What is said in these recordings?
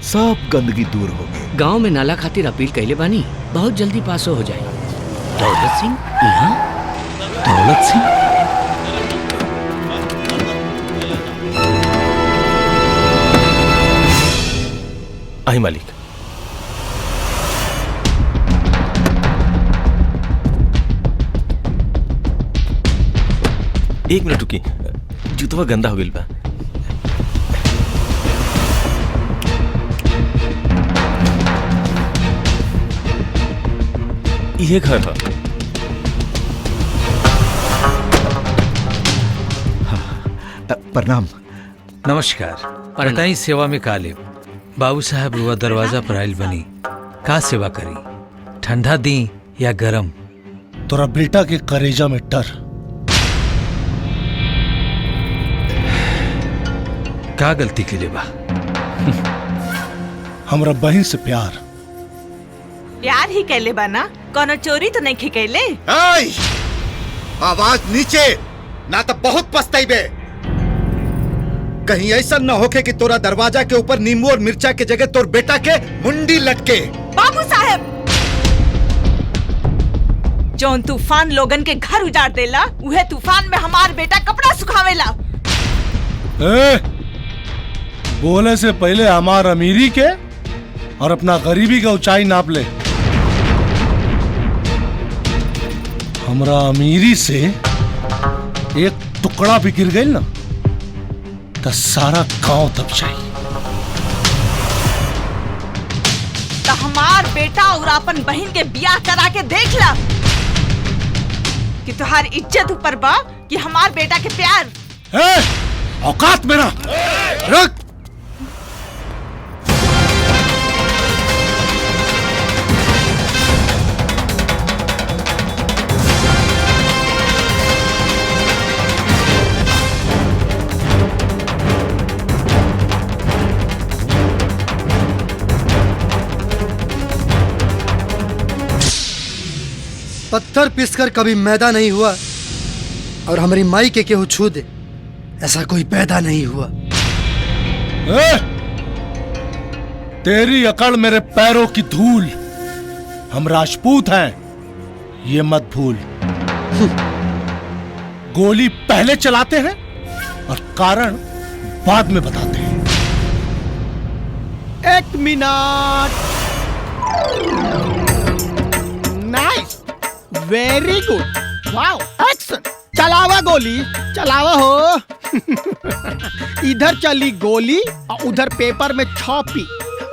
सब गंदगी दूर हो गई। गांव में नाला खातिर अपील कैले बानी, बहुत जल्दी पास हो जाए। दौलत सिंह यहाँ? दौलत सिंह? आई मालिक। एक मिनट रुकी, जूतवा गंदा हो गइल बा। ये घर है। प्रणाम। नमस्कार। बताई सेवा में का लेब? बाबू साहब रुआ दरवाजा पर आइल बनी, का सेवा करी? ठंडा दी या गरम? तोरा बेटा के करेजा में डर, का गलती के लिए बा? हमरा बहन से प्यार। प्यार ही कैले बा ना, कोनो चोरी तो नहीं कैले। आवाज नीचे, ना तो बहुत पछताइबे। कहीं ऐसा न होके कि तोरा दरवाजा के ऊपर नींबू और मिर्चा के जगह तोर बेटा के मुंडी लटके। बाबू साहब, जौन तूफान लोगन के घर उजाड़ देला, उहे तूफान में हमार बेटा कपड़ा सुखावेला। बोले से पहले हमार अमीरी के और अपना गरीबी का ऊंचाई नाप ले। हमरा अमीरी से एक टुकड़ा भी गिर गई ना तो सारा गांव दब जाए। तो हमार बेटा और अपन बहन के ब्याह करा के देख ला कि तुहार इज्जत ऊपर बा कि हमार बेटा के प्यार। औकात में ना रख। पत्थर पीसकर कभी मैदा नहीं हुआ और हमारी माई के केहू छू दे, ऐसा कोई पैदा नहीं हुआ। तेरी अकड़ मेरे पैरों की धूल। हम राजपूत हैं, ये मत भूल। गोली पहले चलाते हैं और कारण बाद में बताते हैं। एक minute. Nice, very good, wow, action. चलावा गोली, चलावा हो। इधर चली गोली और उधर पेपर में छपी,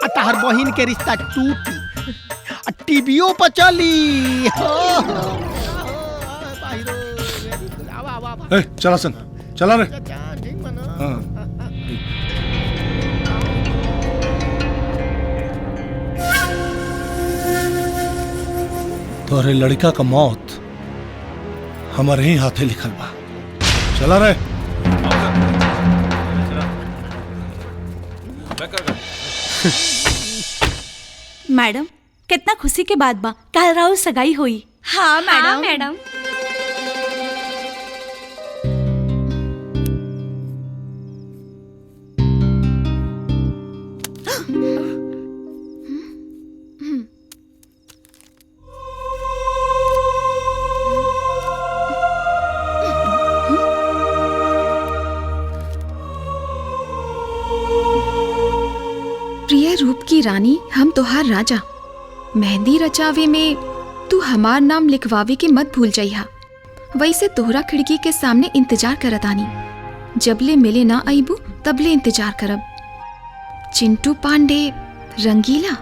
तहर बहिन के रिश्ता टूटी। टीवीओ पर चली। चला सन, चला रे। हाँ। तोरे लड़का का मौत हमारे ही हाथे लिखल बा। चला रे। मैडम, कितना खुशी के बात बा, कल राहुल सगाई हुई। हाँ मैडम। मैडम प्रिय रूप की रानी, हम तोहार राजा। मेहंदी रचावे में तू हमार नाम लिखवावे के मत भूल जाइहा। वैसे तोहरा खिड़की के सामने इंतजार करत आनी। जबले मिले ना आईबू तबले इंतजार करब। चिंटू पांडे, रंगीला।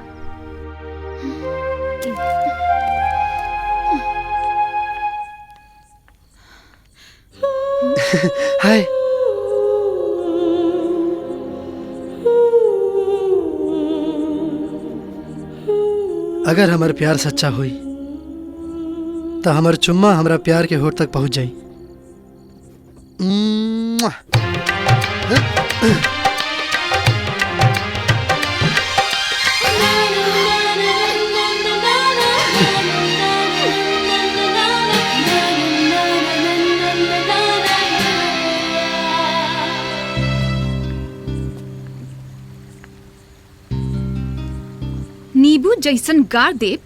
हाय। अगर हमार प्यार सच्चा हुई तो हमार चुम्मा हमरा प्यार के होठ तक पहुंच जाई। नींबू जैसन गाड़ देब,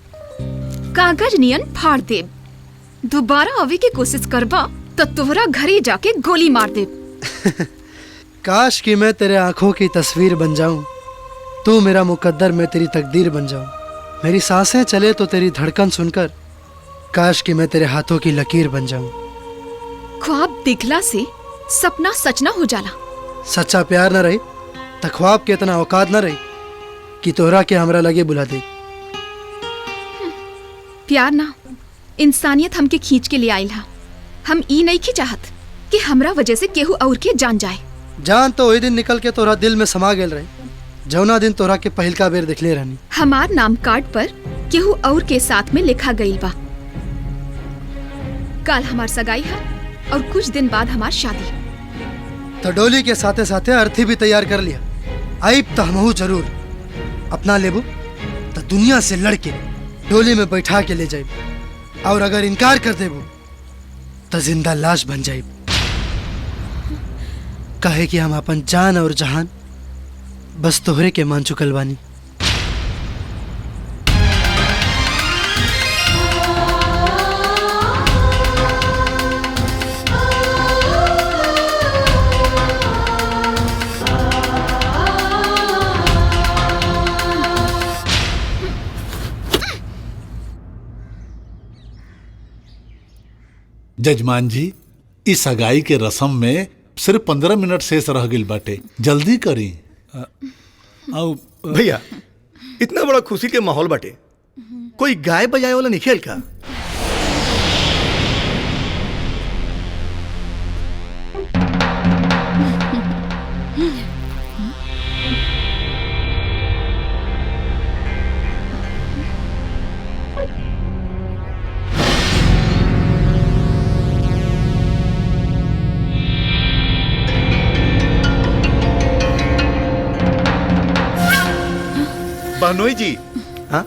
कागज नियन फाड़ देब। दोबारा आवे की कोशिश करबा तो तोहरा घरे जाके गोली मार देब। काश कि मैं तेरे आंखों की तस्वीर बन जाऊं, तू मेरा मुकद्दर, मैं तेरी तकदीर बन जाऊं। मेरी सांसें चले तो तेरी धड़कन सुनकर, काश कि मैं तेरे हाथों की लकीर बन जाऊं। ख्वाब दिखला से सपना सच ना हो जाला। सच्चा प्यार न रही तो ख्वाब के इतना औकात न रही कि तोहरा के हमरा लगे बुला दे। प्यार ना, इंसानियत हमके खींच के ले आइल हा। हम ई नहीं की चाहत कि हमरा वजह से केहू और के जान जाए। जान तो वही दिन निकल के तोहरा दिल में समा गेल रहे, जौना दिन तोहरा के पहिलका बेर दिखले रहनी। हमार नाम कार्ड पर केहू और के साथ में लिखा गई बा। कल हमार सगाई है और कुछ दिन बाद हमार शादी। तो डोली के साथे साथे अर्थी भी तैयार कर लिया। आइब तो हमहू जरूर अपना लेबू तो दुनिया से लड़के डोली में बैठा के ले जाइब, और अगर इनकार कर देबू तो जिंदा लाश बन जाइब। कहे कि हम अपन जान और जहान बस तोहरे के मान चुकल बानी। जजमान जी, इस सगाई के रस्म में सिर्फ 15 मिनट शेष रह गई बाटे, जल्दी करी। भैया इतना बड़ा खुशी के माहौल बाटे, कोई गाय बजाए वाला नहीं खेल का? बहनोई जी, हाँ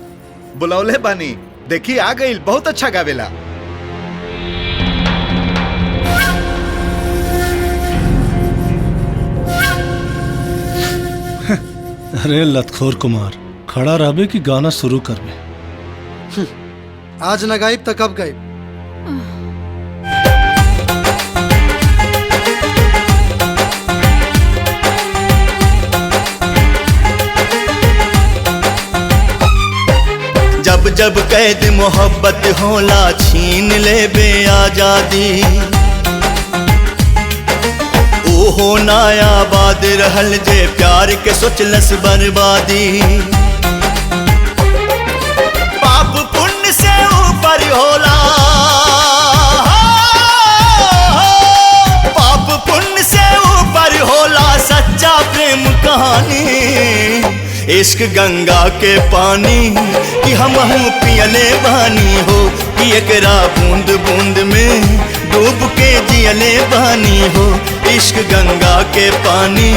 बुलावले बानी, देखी आ गई, बहुत अच्छा गावेला। अरे लतखोर कुमार, खड़ा रहबे कि गाना शुरू करबे? आज न गायब तो कब गायब? जब जब कैद मोहब्बत होला छीन ले बे आजादी, ओहो नायाबाद रहल जे प्यार के सोचलस बर्बादी। पाप पुण्य से ऊपर होला, पाप पुण्य से ऊपर होला सच्चा प्रेम कहानी। इश्क गंगा के पानी कि हमहू पियले बानी हो, कि एकरा बूंद बूंद में डूब के जियले बानी हो। इश्क गंगा के पानी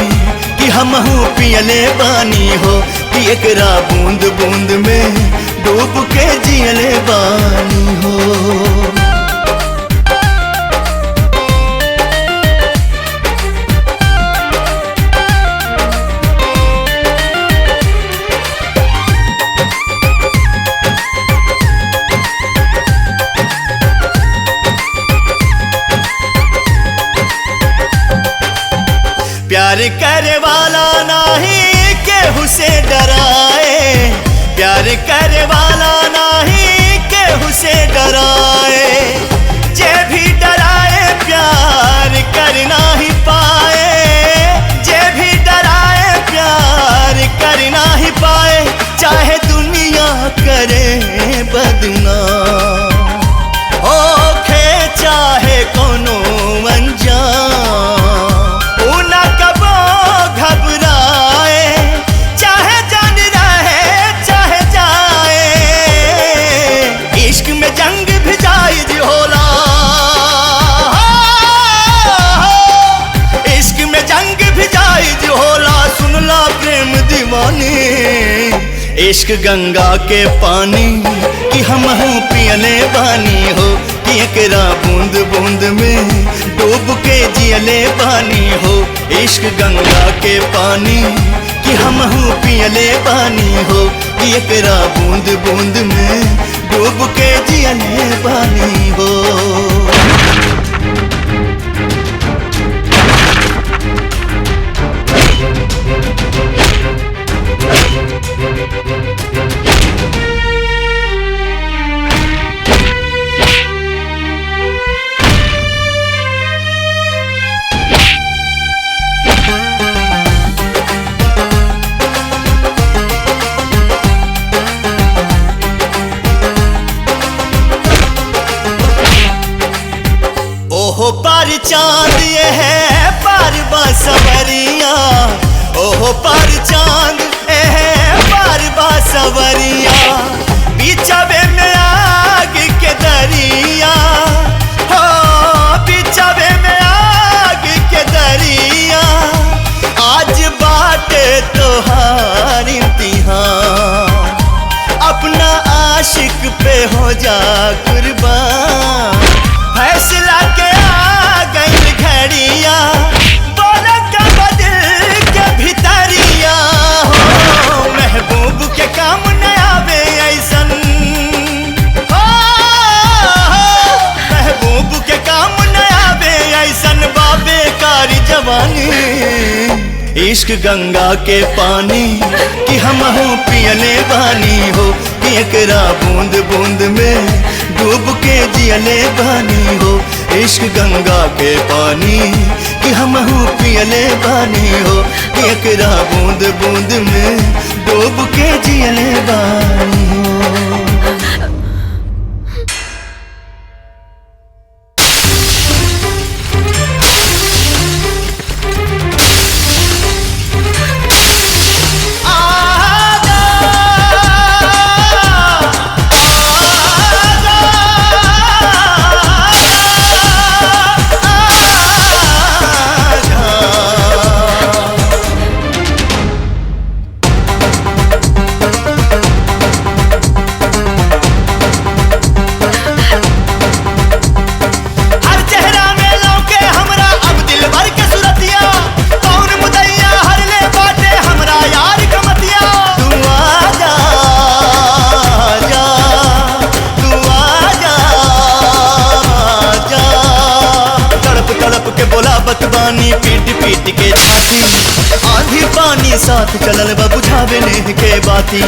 कि हमहू पियले बानी हो, कि एकरा बूंद बूंद में डूब के जियले बानी हो। प्यार करे वाला नहीं केहू से डराए, प्यार करे वाला नहीं केहू से डराए। जे भी डराए प्यार कर नहीं पाए, जे भी डराए प्यार कर नहीं पाए। चाहे दुनिया करे बदनाम, ओखे चाहे कोनो अनजान, इश्क गंगा के पानी कि हमहू पियले बानी हो, कि एकरा बूंद बूंद में डूब के जियले बानी हो। इश्क गंगा के पानी कि हमहू पियले बानी हो, कि एकरा बूंद बूंद में डूब के जियले बानी हो। ओहो पार चांद ये है पार बासवरिया, ओहो पार चांद ये है पार बासवरिया, बिछावे में आग के दरिया हो, बिछावे में आग के दरिया, आज बाटे तोहार इम्तिहान, अपना आशिक पे हो जा कुर्बान, फैसला के आ गई घड़िया, बोला का बदल के भितरिया हो, महबूब के काम न आवे ऐसन हो, महबूब के काम न आवे ऐसन, बाबे कारी जवानी, इश्क गंगा के पानी कि हमहू पियले बानी हो, कि एकरा बूंद बूंद में डूब के जियले बानी हो, इश्क गंगा के पानी कि हमहू पियले बानी हो, कि एकरा बूंद बूंद में डूब के जियले बानी हो। बतबानी पीट पीट के छाती, आंधी पानी साथ चलल बा बुझावे नेह के बाती,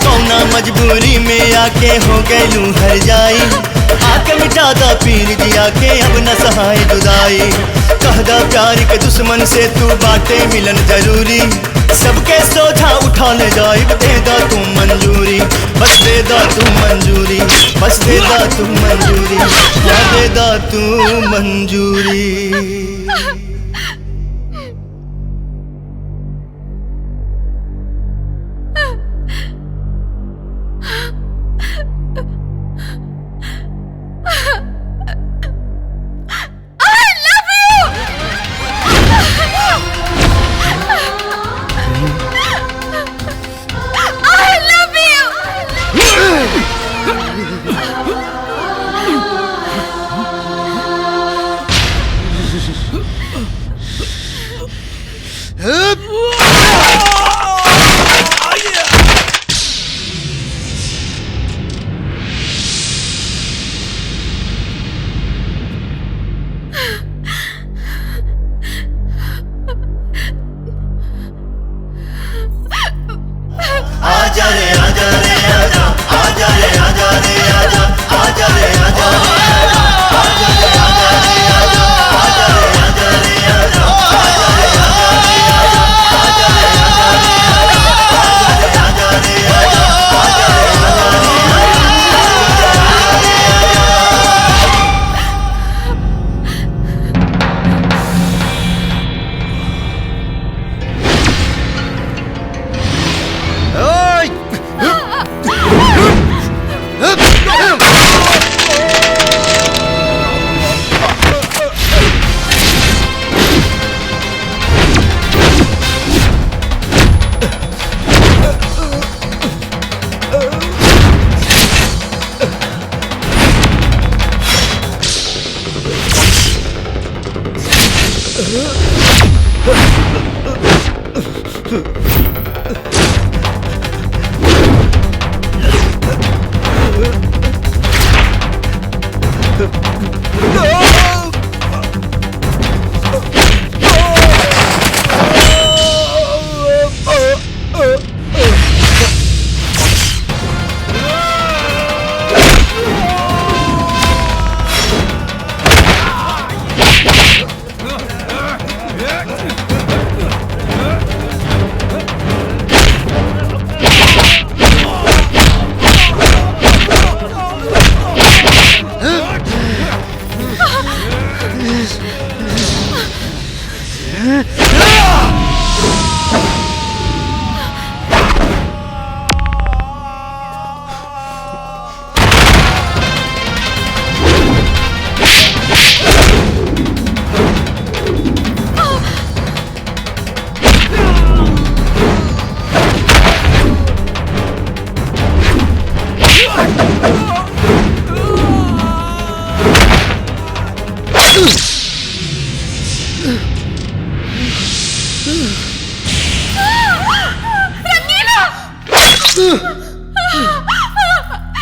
कौना मजबूरी में आके हो गैलू हर जाई, आके मिटा दा पीर दिया के अब न सहाय जुदाई, कहदा प्यार के दुश्मन से तू बाटे मिलन जरूरी, सबके सोझा उठा ले जाए, दे दा तू मंजूरी, बस दे दा तू मंजूरी, बस दे दा तू मंजूरी, दे दा तू मंजूरी। आजा रे आजा रे आजा, आजा रे आजा रे आजा, आजा रे आजा रे आजा, आजा रे आजा रे आजा, आजा रे आजा रे आजा, आजा रे आजा रे आजा, आजा रे आजा रे आजा, आजा रे आजा रे आजा, आजा रे आजा रे Oh!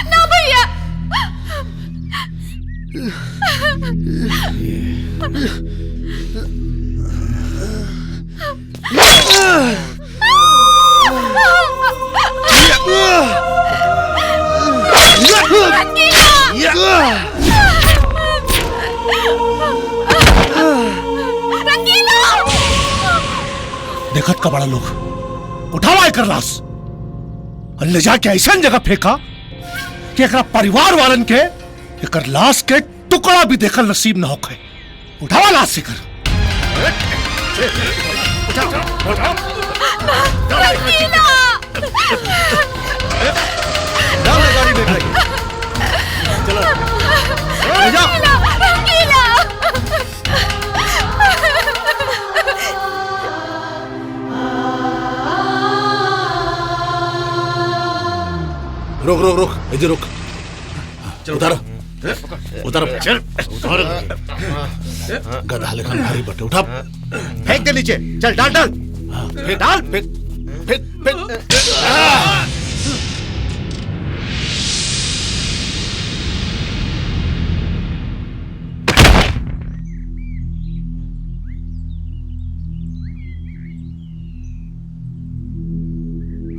ना भैया। देखत का बड़ा लोग उठावा एकर लाश और ले जाके ऐसा जगह फेंका कि एकरा परिवार वालन के एकर लाश के टुकड़ा भी देखल नसीब न होखे। उठावा लाश से कर। रुक रुक रुक इधर रुक। उधर उधर चल उधर गधा लेखन भारी बटे उठा फेंक दे नीचे। चल डाल डाल फेंक डाल फेंक फेंक फेंक।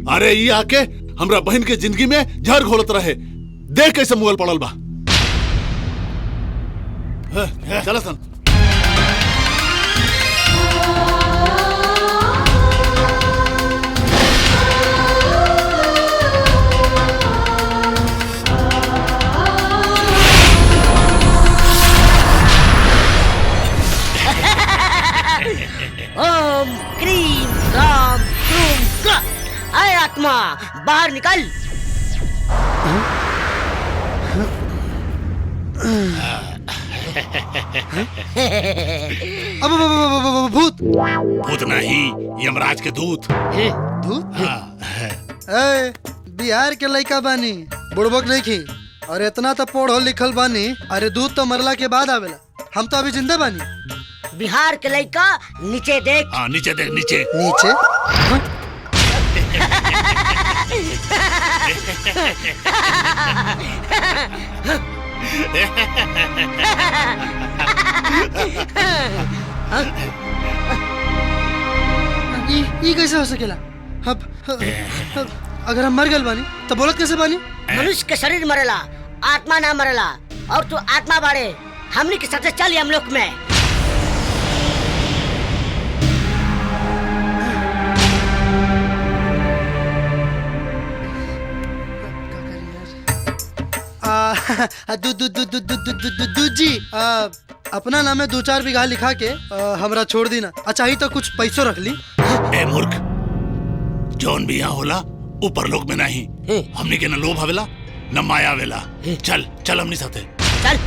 अरे ये आके हमरा बहन के जिंदगी में जहर घोलत रहे। देख कैसे मुगल पड़ल बा। चल सन। ओम क्रीम राम क्रूम क्र। आए आत्मा बाहर निकल। अब भूत भूत नहीं यमराज के दूत। दूत? ए, बिहार के लड़का बानी बुड़बक नहीं खी और इतना तो पढ़ो लिखल बानी। अरे दूध तो मरला के बाद आवेला। हम तो अभी जिंदा बानी। बिहार के लड़का नीचे देख। हाँ नीचे देख नीचे। नीचे हाँ? ये कैसे हो सकेला? अब अगर हम मर गए बानी तो बोलत कैसे बानी? मनुष्य के शरीर मरेला आत्मा ना मरेला। और तू आत्मा बाड़े हमनी के साथ चल हम लोग में। जी अपना नाम में 2-4 बीघा लिखा के हमरा छोड़ दी ना। अच्छा ही तो कुछ पैसों रख ली। ए मूर्ख जौन भी यहाँ होला ऊपर लोग में नहीं। हमनी के न लोभ आवेला न माया आवेला। चल चल हमनी साथे चल।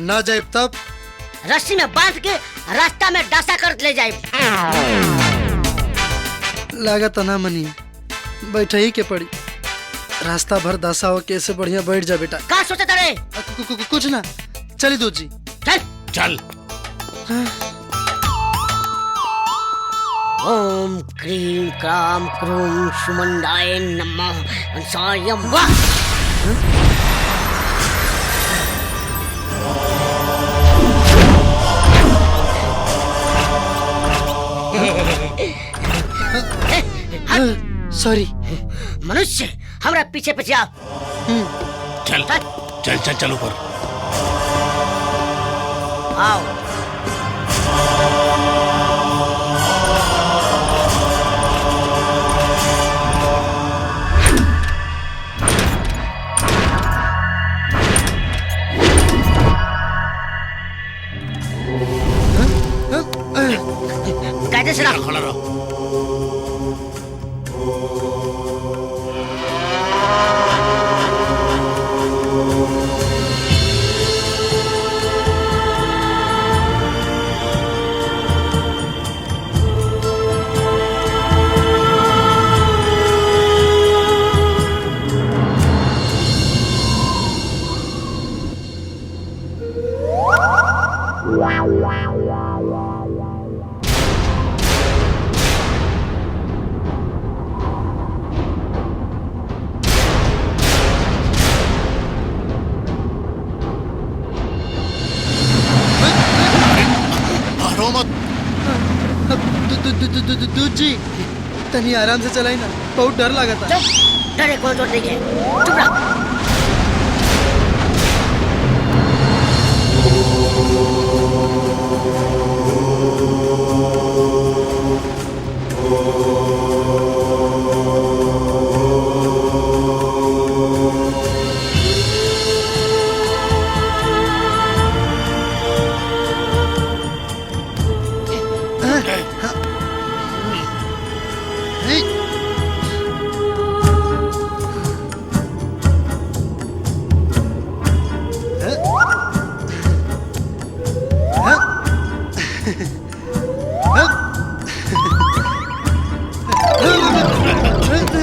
ना जाइब तब रस्सी में बांध के रास्ता में डासा कर ले जाइब। लागत ना मनी बैठे ही के पड़ी। रास्ता भर दासा हो कैसे बढ़िया बैठ जा बेटा। का सोचा तारे? कुछ ना चली दूध जी। चल चल। ओम क्रीम क्राम क्रूम सुमंदाय नमः अंसायम वाह। सॉरी। मनुष्य हमरा पीछे पीछे आओ। चल चल चल चल ऊपर आओ। कायदे से रहो। खड़ा रहो। दूध जी तनी आराम से चलाई ना, बहुत डर लगा था। डरे कोई तो नहीं है, चुप रह।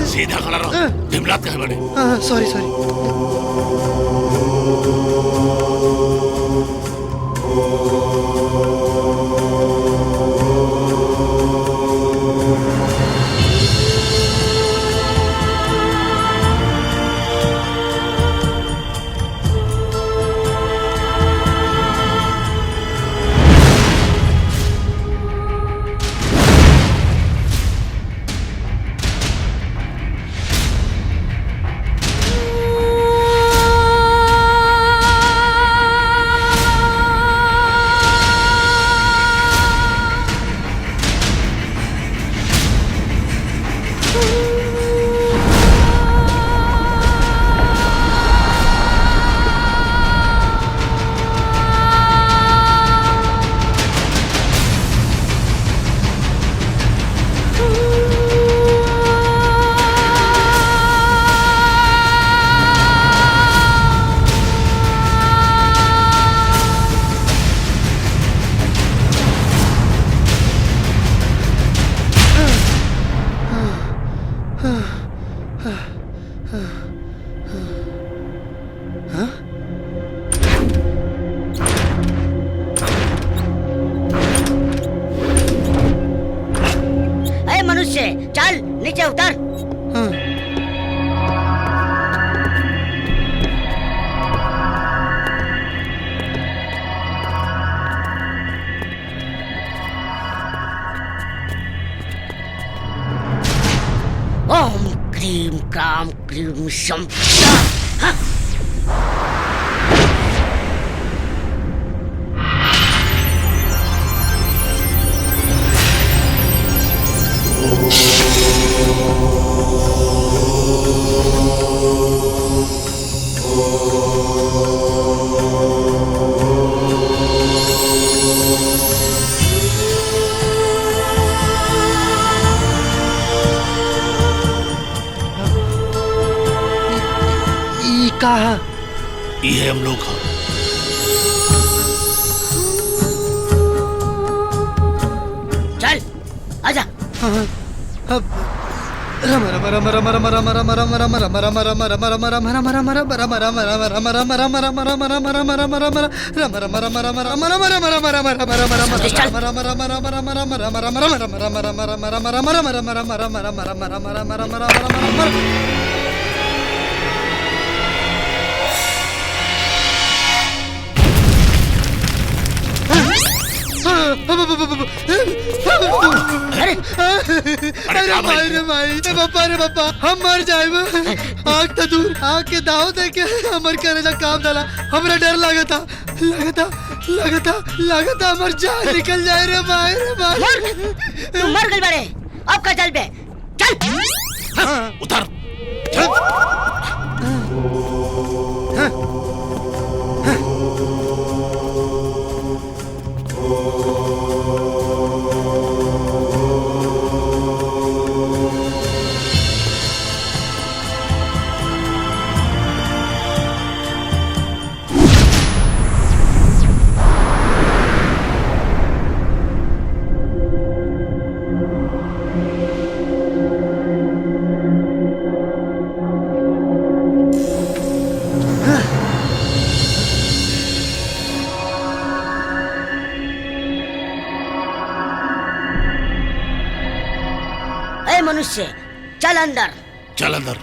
सीधा खड़ा रहो। ढिमलात कहे बड़े। Sorry sorry. चल नीचे उतर। ओम क्रीम क्राम क्रीम शम। कहा ये हम लोग हैं। चल आजा। अरे भाई रे भाई रे बापा हम मर जाए आग तो दूर आग के दाव दे के हमर करेला काम डाला हमरा डर लागता हमर जान निकल जाए रे भाई तू मर गई बड़े अब का चल बे चल उतर मनुष्य चल अंदर चल अंदर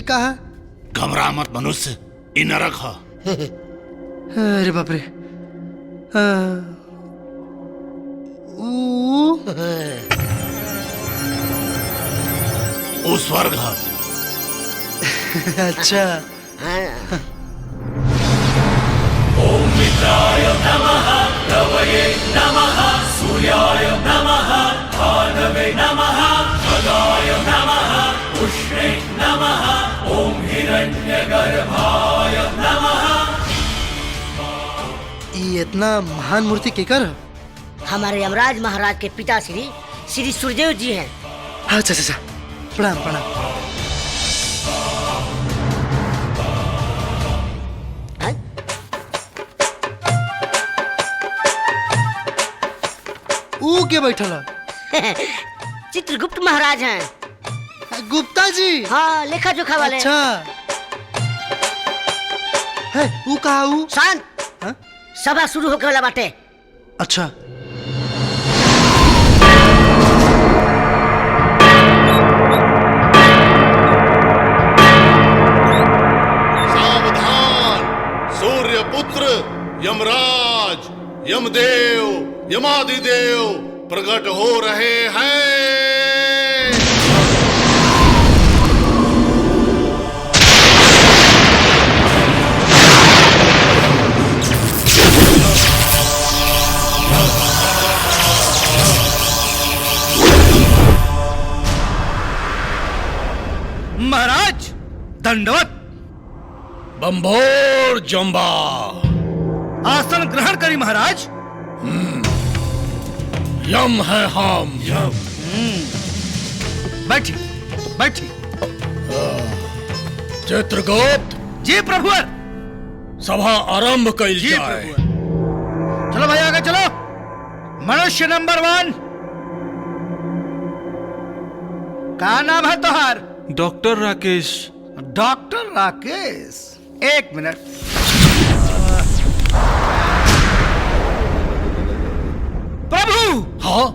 कहा घबरा मत मनुष्य इन नरक है अरे बाप रे वो स्वर्ग है अच्छा ओम मित्राय नमः रवये नमः सूर्याय नमः भानवे नमः खगाय नमः उष्णे नमः ओम हिरण्यगर्भाय नमः। ये इतना महान मूर्ति केकर है? हमारे यमराज महाराज के पिता श्री श्री सूर्यदेव जी हैं। अच्छा अच्छा प्रणाम प्रणाम। ऊ के बैठल चित्रगुप्त महाराज हैं। गुप्ता जी हाँ लेखा जोखा वाले। अच्छा है ऊ कहा ऊ शांत सभा शुरू होके वाला बाटे। अच्छा सावधान सूर्य पुत्र यमराज यमदेव यमादिदेव प्रकट हो रहे हैं। महाराज दंडवत। बंभोर जंबा आसन ग्रहण करी महाराज। यम है हम यम। बैठी बैठी। चित्रगुप्त जी प्रभुवर। सभा आरंभ कइल जी जाए। प्रभुवर। चलो भाई आगे चलो। मनुष्य नंबर 1 का नाम है तोहार? Doctor Rakesh. Doctor Rakesh 1 minute. प्रभु हाँ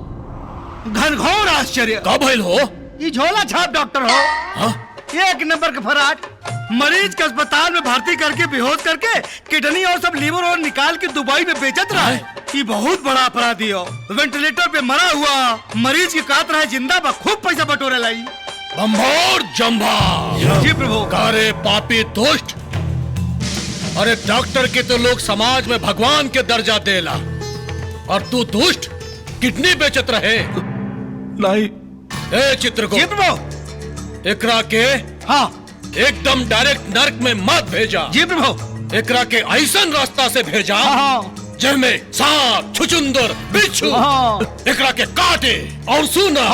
घनघोर आश्चर्य का भइल हो? ये झोला छाप डॉक्टर हो। हाँ? 1 नंबर के फराट मरीज के अस्पताल में भर्ती करके बेहोश करके किडनी और सब लीवर और निकाल के दुबई में बेचत रहा है। ये बहुत बड़ा अपराधी हो। वेंटिलेटर पे मरा हुआ मरीज की काट रहा है जिंदा बा, खूब पैसा बटोरे लाई। बम्भोर जम्भा। जी प्रभु। कारे पापी दुष्ट, अरे डॉक्टर के तो लोग समाज में भगवान के दर्जा देला और तू दुष्ट किडनी बेचत रहे। नहीं ए चित्रगुप्त। जी प्रभु। एकरा के हाँ एकदम डायरेक्ट नर्क में मत भेजा। जी प्रभु। एकरा के ऐसन रास्ता से भेजा जिनमें सांप, छुचुंदर, बिच्छू एकरा के काटे और सुना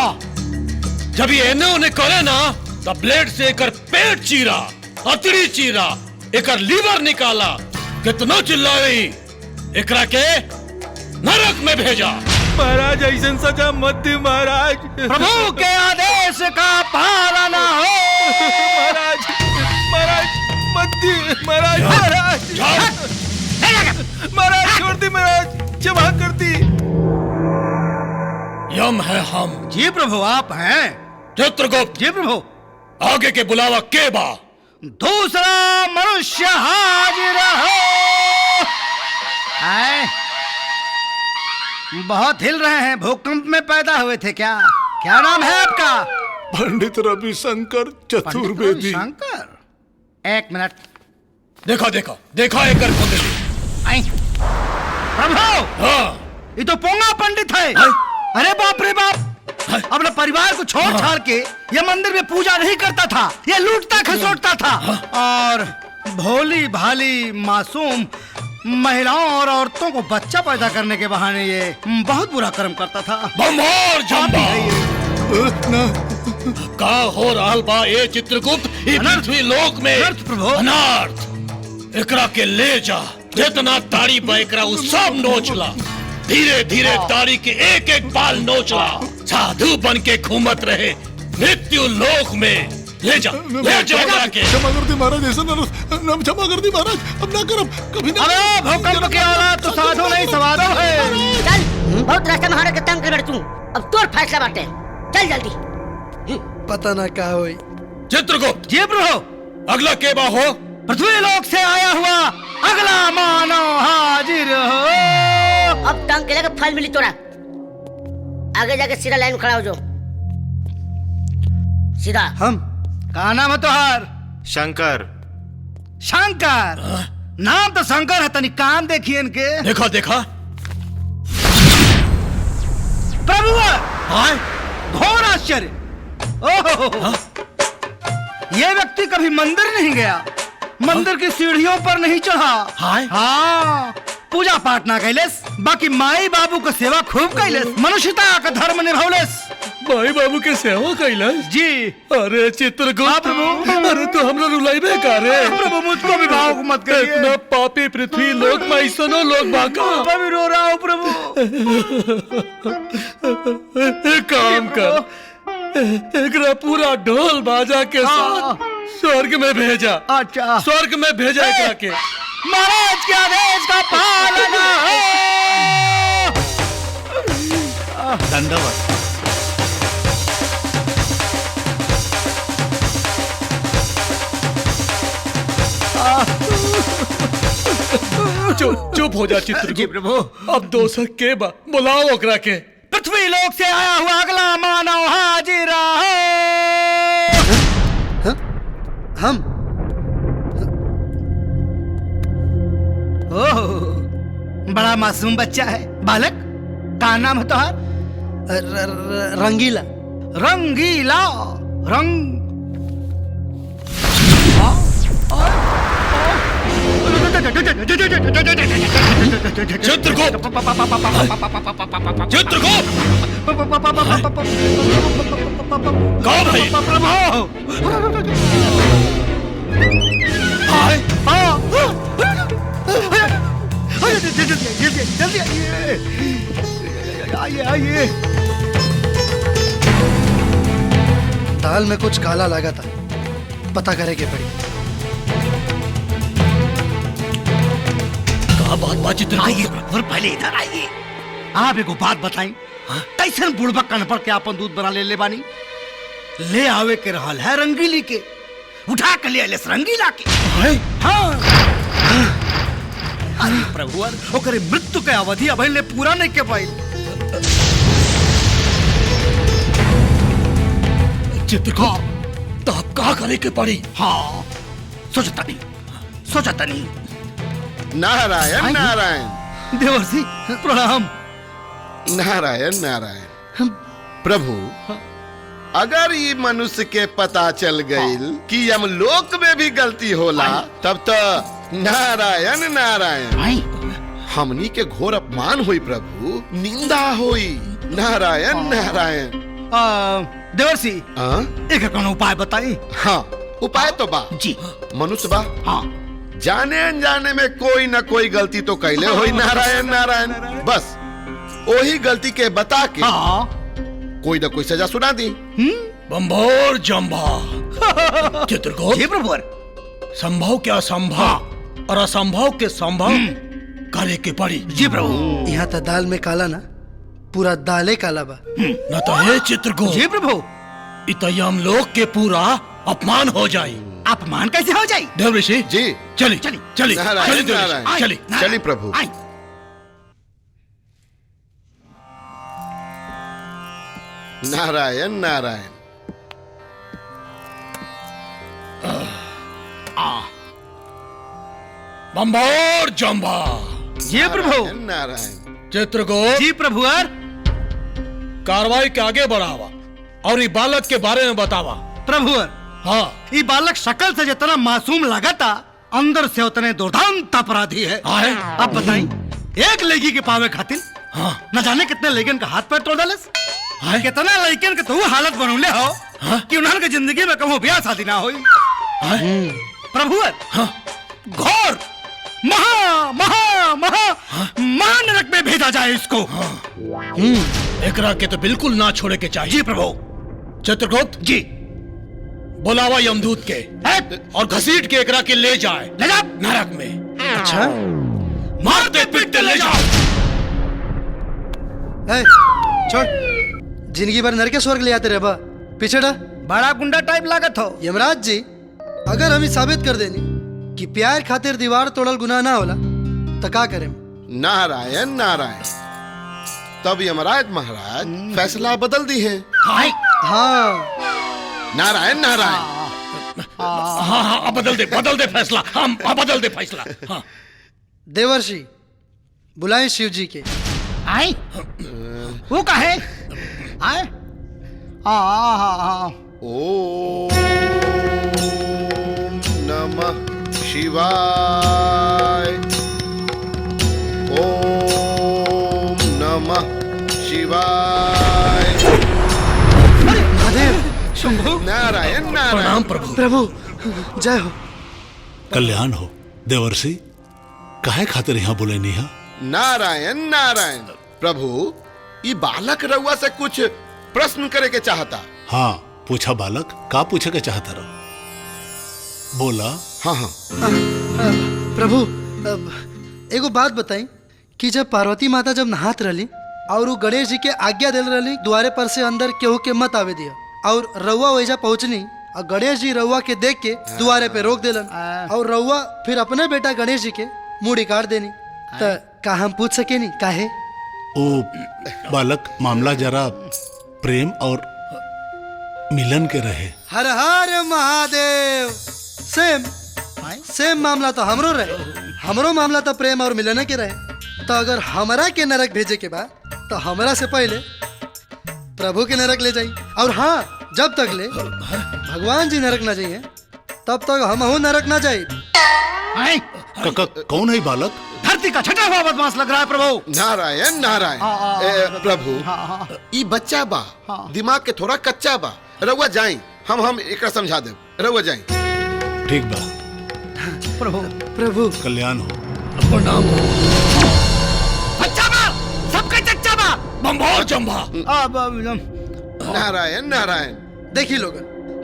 जब ये एने ओने करे ना तब ब्लेड से एकर पेट चीरा, अतड़ी चीरा, एकर लीवर निकाला। कितना चिल्लाई, एकरा के नरक में भेजा। महाराज ऐसा सजा मत दी महाराज। प्रभु के आदेश का पालन हो। महाराज महाराज मत दी महाराज। महाराज महाराज छोड़ दी महाराज, क्षमा कर दी। यम है हम। जी प्रभु आप हैं। चित्रगुप्त। जी प्रभु। आगे के बुलावा के बा। दूसरा मनुष्य हाजिर हो। आए बहुत हिल रहे हैं, भूकंप में पैदा हुए थे क्या? क्या नाम है आपका? पंडित रविशंकर चतुर्वेदी। शंकर। एक मिनट। देखा देखा देखा एकर कुंडली। प्रभु हाँ। ये तो पोंगा पंडित है। अरे बाप रे बाप, अपने परिवार को छोड़ छाड़ के ये मंदिर में पूजा नहीं करता था, ये लूटता खसोटता था और भोली भाली मासूम महिलाओं और औरतों को बच्चा पैदा करने के बहाने ये बहुत बुरा कर्म करता था। बम्भोर जम्भा। का हो रहल बा ए चित्रगुप्त, ई पृथ्वी लोक में अनर्थ। एकरा के ले जा, जितना ताड़ी बा एकरा उ सब नोचला। धीरे धीरे ताड़ी के एक एक बाल नोचला। साधु बन के घूमत रहे मृत्यु लोक में। ले जा एकरा के। क्षमा कर दी महाराज, ऐसा ना क्षमा कर दी महाराज, अब ना करब कभी ना। अरे भूकंप के औलाद तो साधु नहीं सवादु है। चल, बहुत रास्ता में के तंग कर तू। अब तोर फैसला बाटे, चल जल्दी। पता ना क्या हुई। चित्रगुप्त। जी प्रभु। अगला के बा हो। पृथ्वी लोक से आया हुआ अगला मानव हाजिर हो। अब तंग के लगे फल मिली तोरा। आगे जाके सीधा लाइन में खड़ा हो जाओ। सीधा। हम का नाम है तुहार? शंकर। शंकर। नाम तो शंकर है, तनी काम देखिए इनके। देखा देखा। प्रभु घोर आश्चर्य। ओह, ये व्यक्ति कभी मंदिर नहीं गया, मंदिर की सीढ़ियों पर नहीं चढ़ा। हाँ, पूजा पाठ ना कैलेस, बाकी माई बाबू का सेवा खूब कैलेस, मनुष्यता का धर्म निभावलेस। माई बाबू के सेवा कैलाश जी। अरे चित्रगुप्त प्रभु, अरे तो हमरा रुलाइबे का रे। प्रभु मुझको भी भाव मत करिए। इतना पापी पृथ्वी लोक में ऐसनो लोग बाका। मैं भी रो रहा हूँ प्रभु। एक काम कर, एकरा पूरा ढोल बाजा के साथ स्वर्ग में भेजा। अच्छा, स्वर्ग में भेजा एकरा के। महाराज के आदेश का पालन हो। दंडवत। चुप हो जा चित्रगुप्त। जी प्रभु। अब दोसर के बा, बुलाओ ओकरा के। पृथ्वी लोक से आया हुआ अगला मानव हाजिर हो। हम ओह, बड़ा मासूम बच्चा है। बालक का नाम है तुहार? रंगीला। रंगीला। रंग चित्रगुप्त। चित्रगुप्त कौन है? जल्दी आइए, आइए। दाल में कुछ काला लगा था, पता करे के पड़ी। बात बात आइए और पहले इधर आइए। आप एक बात बताई, कैसे बुढ़बा कन पर के आपन दूध बना ले बानी? ले आवे के रहल है रंगीली के, उठा के ले सरंगी लाके। हाँ अरे प्रभु ओकरे मृत्यु के अवधि अभी ले पूरा नहीं के पाई। चित्रगुप्त तो का करे के पड़ी? हाँ सोचता नहीं। नारायण नारायण। देवर्षि प्रणाम। नारायण नारायण। प्रभु अगर ये मनुष्य के पता चल गई कि यमलोक में भी गलती होला तब तो नारायण नारायण हमनी के घोर अपमान हुई प्रभु, निंदा हुई। नारायण नारायण। देवर्षि एक कौन उपाय बताई? हाँ उपाय तो बा जी। मनुष्य बा हाँ जाने अनजाने में कोई न कोई गलती तो कैले हुई। नारायण नारायण बस वही गलती के बता के कोई न कोई सजा सुना दी। बंभोर जंभा। चित्रगुप्त जी प्रभु। संभव क्या संभव और असंभव के संभव करे के पड़ी। जी प्रभु। यहाँ तो दाल में काला ना पूरा दाले काला बा। न तो है चित्रगुप्त। जी प्रभु। इतयम लोक के पूरा अपमान हो जाए। अपमान कैसे हो जाए? देवऋषि जी चली नारायण नारायण चली प्रभु। नारायण नारायण। बंभोर जंभा। जी प्रभु। नारायण। चित्रगुप्त जी प्रभु। कार्रवाई के आगे बढ़ावा और ये बालक के बारे में बतावा। प्रभु हाँ ये बालक शक्ल से जितना मासूम लगाता अंदर से उतने दुर्दांत अपराधी है। अब बताइए एक लड़की के पावे खातिर न जाने कितने लड़कियों का हाथ पैर तोड़ डाले। कितना लड़कियों के तो हालत बनौले हो कि उन्होंने जिंदगी में कभी ब्याह शादी ना हुई। प्रभु घोर महा महा महा महानरक में भेजा जाए इसको। एकरा के तो बिल्कुल ना छोड़े के चाहिए। जी प्रभु। चित्रगुप्त जी बुलावा यमदूत के और घसीट के एकरा के ले जाए नरक में। अच्छा मार दे पीट दे ले जाओ। छोड़ जिंदगी भर नरक के स्वर्ग ले आते रहे बा। पीछे बड़ा गुंडा टाइप लागत हो। यमराज जी अगर हमें साबित कर देनी कि प्यार खातिर दीवार तोड़ल गुनाह ना होला तो का करें? नारायण नारायण। तब यमराज महाराज फैसला बदल दी है। हाँ नारायण नारायण। हाँ बदल दे फैसला। हम बदल दे फैसला। हाँ देवर्षि बुलाएं शिव जी के। आई वो कहे आए। ओम नमः शिवाय। ओम नमः शिवाय। महादेव नारायण नारायण। प्रभु जय हो। कल्याण हो देवर्षि। काहे खातिर यहाँ बोले नहीं है? नारायण नारायण। प्रभु ये बालक रउआ से कुछ प्रश्न करे के चाहता। हाँ पूछा बालक, का पूछे के चाहता रहो? बोला। हाँ हाँ प्रभु एगो बात बताई कि जब पार्वती माता जब नहात रही और वो गणेश जी के आज्ञा दिल रही द्वारे पर से अंदर केहू के मत आवे दिया और रउआ वैजा पहुंचनी और गणेश जी रउआ के देख के द्वारे पे रोक दिलन और रउआ फिर अपने बेटा गणेश जी के मुड़ी काट देनी। तो का हम पूछ सके नहीं काहे? ओ बालक मामला जरा प्रेम और मिलन के रहे। हर हर महादेव। सेम मामला तो हमरो रहे। हमरो मामला तो प्रेम और मिलन के रहे। तो अगर हमरा के नरक भेजे के बाद तो हमरा से पहले प्रभु के नरक ले जाई। और हाँ जब तक ले भगवान जी नरक ना जाइए तब तक हम नरक ना जाए। कौन है बालक? धरती का छठा हुआ बदमाश लग रहा है प्रभु। नारायण नारायण। प्रभु ये बच्चा बा दिमाग के थोड़ा कच्चा बा। रउआ जाई हम एक समझा दे। रउआ जाई। ठीक बा प्रभु कल्याण हो। प्रणाम। बच्चा बा सबका चच्चा बा। बंभोर जंभा। नारायण नारायण। देखी लोग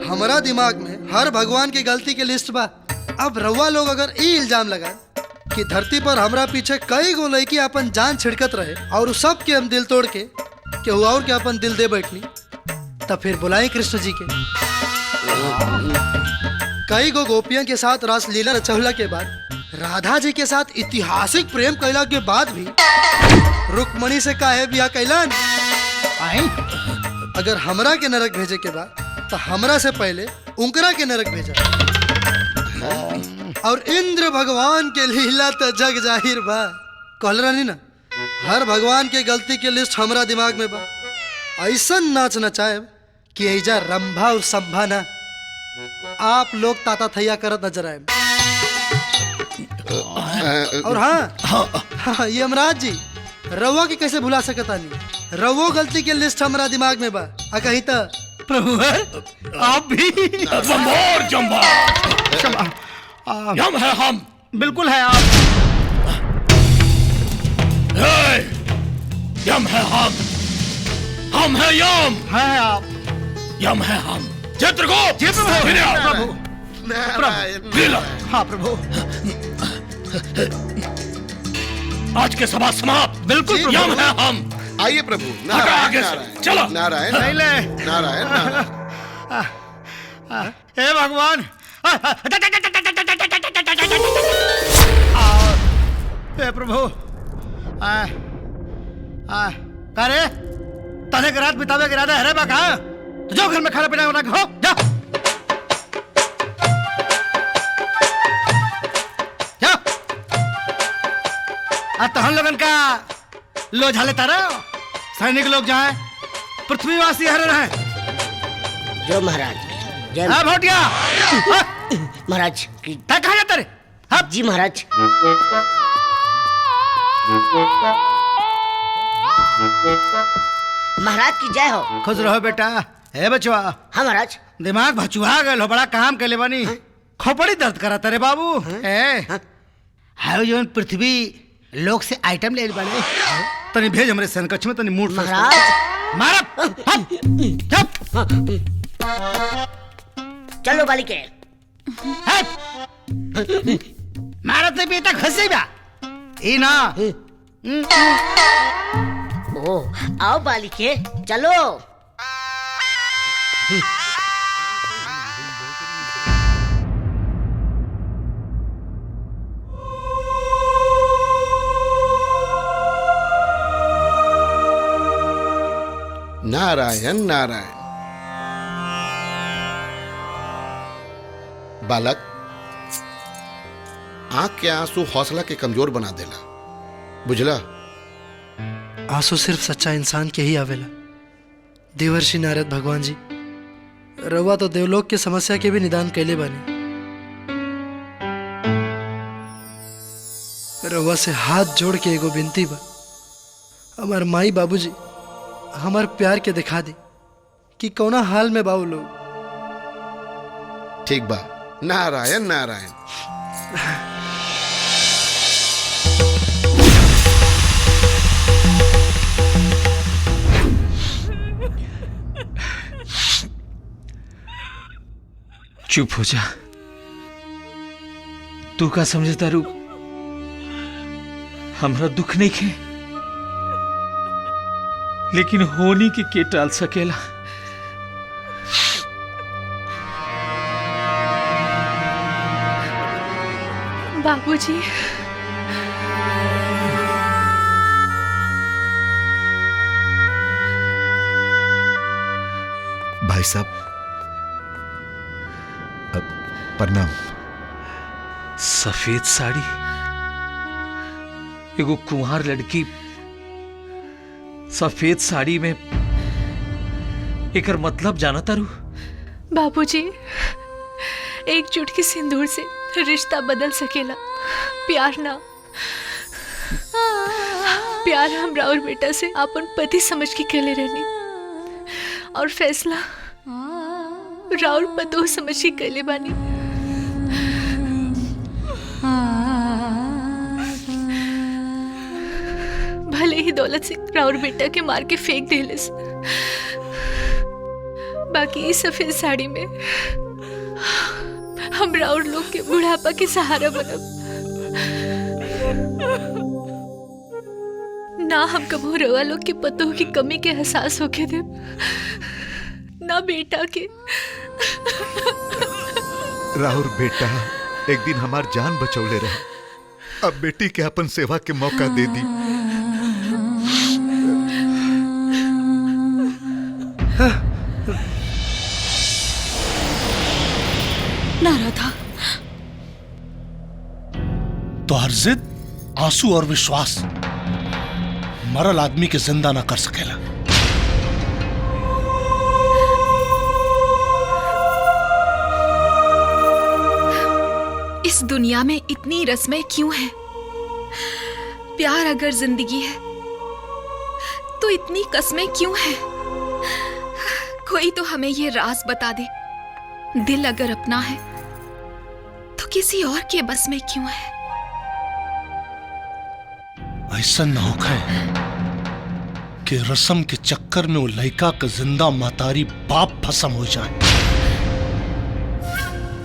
हमारा दिमाग में हर भगवान की गलती के लिस्ट बा। अब रउआ लोग अगर ई इल्जाम लगा कि धरती पर हमरा पीछे कई गो लड़की अपन जान छिड़कत रहे और सब के हम दिल तोड़ के केहू और के अपन दिल दे बैठनी, तब फिर बुलाए कृष्ण जी के। कई गो गोपियों के साथ रासलीला रचौला के बाद, राधा जी के साथ ऐतिहासिक प्रेम कैला के बाद भी रुक्मणी से काहे बिया कैलन? अगर हमरा के नरक भेजे के बाद तो हमरा से पहले उनकरा के नरक भेजा। और इंद्र भगवान के लीला तो जग जाहिर बा। कहल रहनी ना, हर भगवान के गलती के लिस्ट हमरा दिमाग में बा। ऐसा नाच नचाए कि ऐजा रंभा और संभा ना, आप लोग ताता थैया करत नजर आए। और हाँ, ये यमराज जी रवो के कैसे भुला सकता नहीं? रवो गलती के लिस्ट हमरा दिमाग में बा। कहीं तो प्रभु आप भी जम्बोर जम्बा यम है हम। बिल्कुल है आप। यम है हम है यम। है आप। यम है हम। चित्रगुप्त प्रभु। हाँ प्रभु। आज के सभा समाप्त। बिल्कुल यम है हम। आइए प्रभु। आगे से चलो। नारायण नारायण। हे भगवान। हे प्रभु। करे तने के रात बितावे के इरादा है बाका? तो जो घर में खाना पीना बना के हो जा। तो हम लोगन का लो झाले तारा सैनिक लोग जाए, पृथ्वीवासी हर रहे। जो महाराज जय भोटिया महाराज की कहा जाता रे? हाँ जी महाराज। महाराज की जय हो। खुश रहो बेटा। है बचवा। हाँ महाराज। दिमाग भचुआ गए हो, बड़ा काम के ले बनी। खोपड़ी दर्द करा तेरे बाबू। है जो पृथ्वी लोग से आइटम ले बने तनी भेज हमरे सनकक्ष में तनी मूड महाराज। मारा चलो बालिके। मारा तो बेटा खसी बा ई ना। ओ आओ बालिके चलो। नारायण नारायण। बालक, आंख के आंसू हौसला के कमजोर बना देला, बुझला? आंसू सिर्फ सच्चा इंसान के ही आवेला। देवर्षि नारद भगवान जी, रवा तो देवलोक के समस्या के भी निदान कैले बानी। रवा से हाथ जोड़ के एगो विनती बा, हमार माई बाबूजी हमार प्यार के दिखा दे कि कौना हाल में बाऊ लोग। ठीक बा। नारायण नारायण। चुप हो जा। तू का समझता रू? हमरा दुख नहीं खे, लेकिन होनी के टाल सकेला। बाबूजी। भाई साहब, प्रणाम। सफेद साड़ी, एगो कुंवार लड़की सफेद साड़ी में, एकर मतलब जाना तारू? बाबूजी, एक चुटकी सिंदूर से रिश्ता बदल सकेला, प्यार ना। प्यार हमरा और बेटा से अपन पति समझ के केले रहनी, और फैसला राउर पतो समझ के केले बानी। भले ही दौलत सिंह राउर बेटा के मार के फेंक देलिस, बाकी इस सफेद साड़ी में हम राउर लोग के बुढ़ापा के सहारा बनब। ना हम कबो रवा लोग के पतों की कमी के एहसास होके दे, ना बेटा के। राहुल बेटा एक दिन हमार जान बचौले रहे, अब बेटी के अपन सेवा के मौका दे दी। ना राधा, तो हर जिद, आंसू और विश्वास मरल आदमी के जिंदा ना कर सकेला। इस दुनिया में इतनी रस्में क्यों हैं? प्यार अगर जिंदगी है तो इतनी कस्में क्यों हैं? कोई तो हमें ये राज बता दे। दिल अगर अपना है तो किसी और के बस में क्यों है? ऐसा न होखे कि रस्म के चक्कर में वो लड़का का जिंदा महतारी बाप भस्म हो जाए।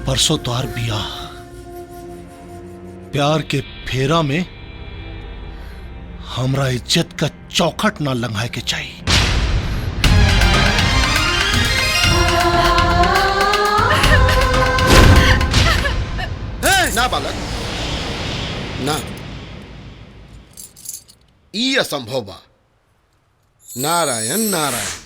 परसों तोहार बियाह, प्यार के फेरा में हमरा इज्जत का चौखट ना लंघाए के चाहिए। ना बालक ना, ई असंभव बा। नारायण नारायण।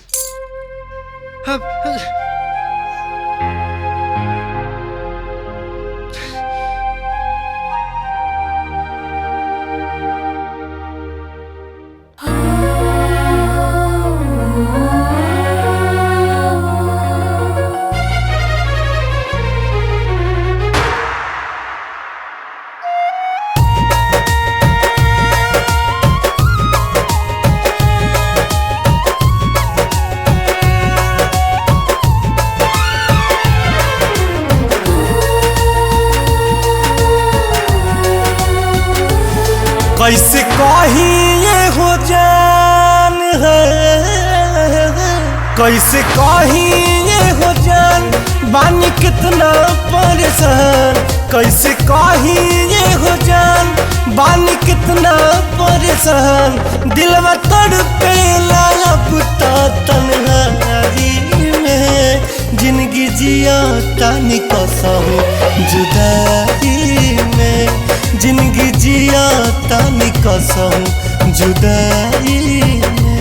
कैसे कही ये हो जान है, कैसे कही ये हो जान, बानी कितना परेशान। कैसे कही ये हो जान, बानी कितना परेशान। दिलवा तड़पे लापता तन्हाई में, जिंदगी जिया तानी कसम जुदाई में। जिंदगी जिया तानी कसम जुदाई में।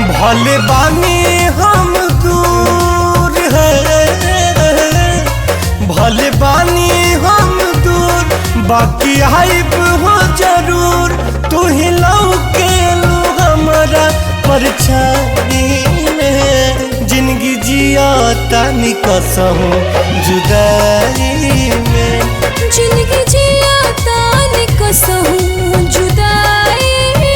भले बानी हम दूर है, भले बानी हम दूर, बाकी आइब हो जरूर। तू ही लौके लू हमारा परछाई में। जिंदगी जिया तानी कसम जुदाई में। जिंदगी जिया तानी कसम जुदाई में।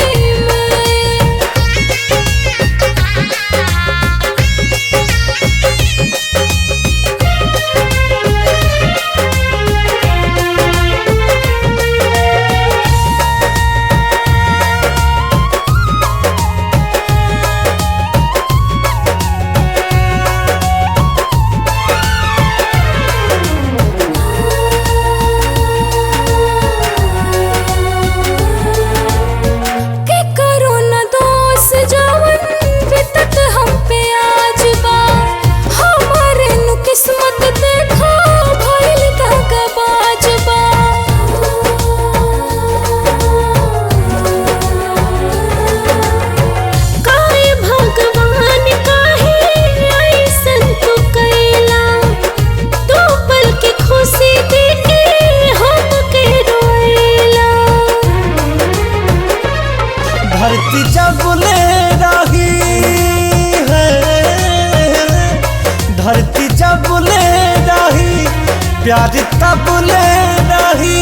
प्यार तब ले रही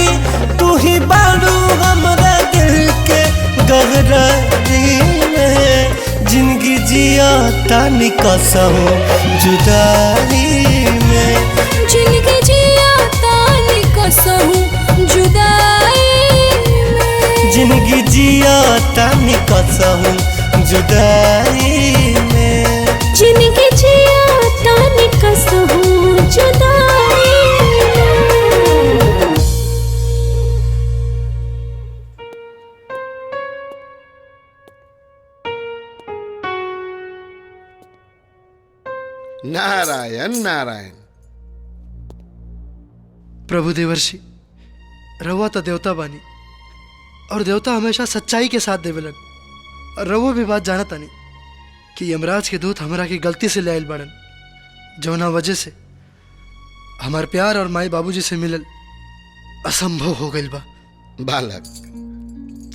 तू ही बारू हमरा दिल के गहराई में जिंदगी जिया तानी कसम जुदाई में जिंदगी जिया तानी कसम जुदाई में जिंदगी जिया तानी कसम जुदाई में जिंदगी जिया तानी कसम जुदाई में। नारायण नारायण। प्रभु देवर्षि, रवा तो देवता बानी और देवता हमेशा सच्चाई के साथ देवलन। और रवो भी बात जानता नहीं कि यमराज के दूत हमरा की गलती से ले आयल बड़न, जौना वजह से हमार प्यार और माई बाबूजी से मिलल असंभव हो गइल बा। बालक,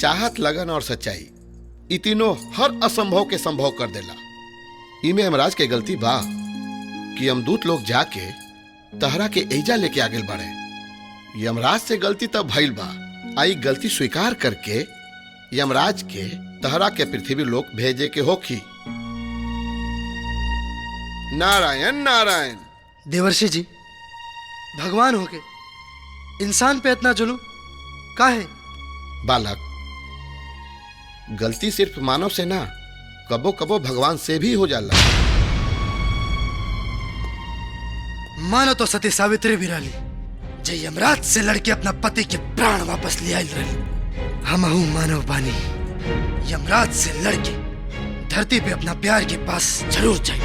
चाहत, लगन और सच्चाई ई तीनों हर असंभव के संभव कर देला। इमे यमराज के गलती बा कि यमदूत लोग जाके तहरा के एजा लेके आगे बढ़े। यमराज से गलती तब भइल बा, आई गलती स्वीकार करके यमराज के तहरा के पृथ्वी लोक भेजे के होखी। नारायण नारायण। देवर्षि जी, भगवान होके इंसान पे इतना जुल्म काहे? बालक, गलती सिर्फ मानव से ना, कबो कबो भगवान से भी हो जाला। मानो तो सती सावित्री भी रही, जे यमराज से लड़के अपना पति के प्राण वापस ले आई रही। हमहू मानव बानी, यमराज से लड़के धरती पे अपना प्यार के पास जरूर जाए।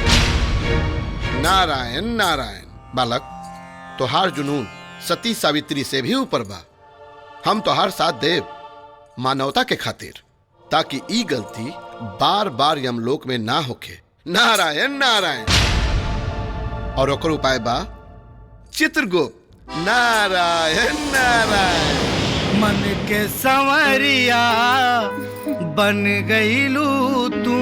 नारायण नारायण। बालक, तोहार जुनून सती सावित्री से भी ऊपर बा। हम तोहार साथ देव मानवता के खातिर, ताकि ई गलती बार बार यमलोक में ना होके। नारायण नारायण। और ओकर उपाय बा चित्रगुप्त। नारायण नारायण। मन के संवरिया बन गईलू तू,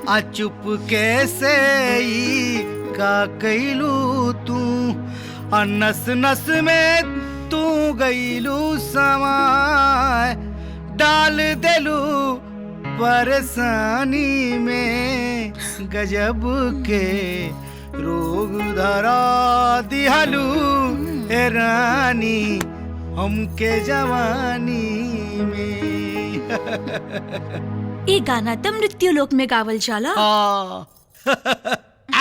आ चुप कैसे ई का कैलू तू, आ नस नस में तू गईलू समाय, डाल देलू परेशानी में, गजब के रोग धरा दिहलू ए रानी हमके जवानी में। ये गाना तो मृत्यु लोक में गावल जाला।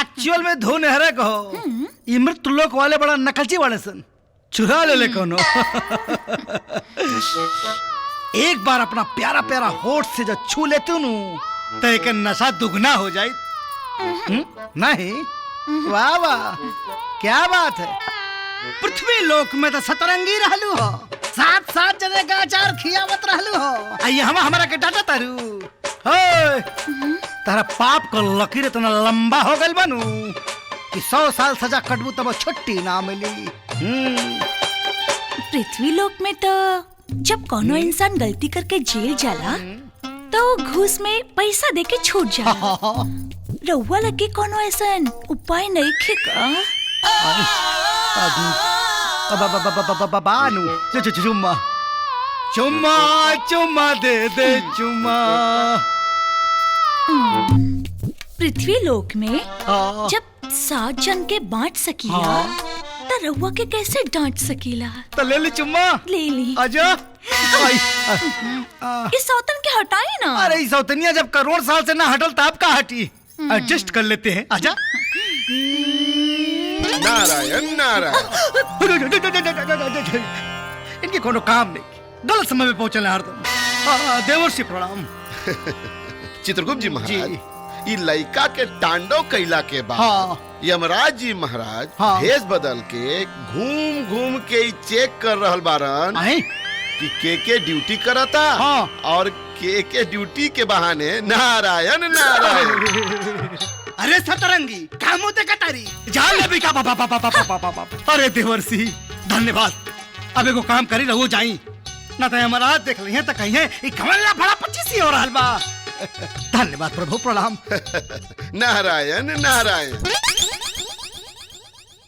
एक्चुअल में धुन हरे कहो, ये मृत्यु लोक वाले बड़ा नकलची वाले सन, चुरा ले कोनो। एक बार अपना प्यारा प्यारा होठ से जब छू लेते नु तो एक नशा दुगना हो जाए। नहीं? वाह वाह, क्या बात है। पृथ्वी लोक में तो सतरंगी रहलू हो, साथ साथ जने का अचार खियावत रहलू हो। आइए हम हमारा के डाटा तारू हो, तारा पाप को लकीर इतना लंबा हो गल बनू कि 100 साल सजा कटबू तब छुट्टी ना मिली। पृथ्वी लोक में तो जब कोनो इंसान गलती करके जेल जाला तो घूस में पैसा देके छूट जाला। रउआ लगे कोनो ऐसा उपाय नहीं खेका? बानू चुम्मा चुम्मा चुम्मा दे दे चुम्मा। पृथ्वी लोक में जब 7 जन के बांट सकीला तो रउआ के कैसे डांट सकीला? तो ले ली चुम्मा। ले ली। आजा। इस सौतन के हटाई ना। अरे इस सौतनिया जब करोड़ साल से ना हटल तब का हटी, एडजस्ट कर लेते हैं। आजा। नारायण नारायण। इनके कोनो काम नहीं, गलत समय में पहुंचल हरदम। देवर्षि प्रणाम। चित्रगुप्त जी महाराज, ई लइका के तांडव कैला के बाद यमराज जी महाराज भेष बदल के घूम घूम के चेक कर रहल बारन कि के ड्यूटी करता और के ड्यूटी के बहाने नारायण नारायण। अरे सतरंगी कामों देखा तारी जान ले भी का बाबा। अरे देवर्षि धन्यवाद। अब एगो काम करी रहो जाई ना तो यमराज देख लिये तो कहीं है कमला बड़ा 25 हो रहल बा। धन्यवाद प्रभु, प्रणाम। नारायण नारायण।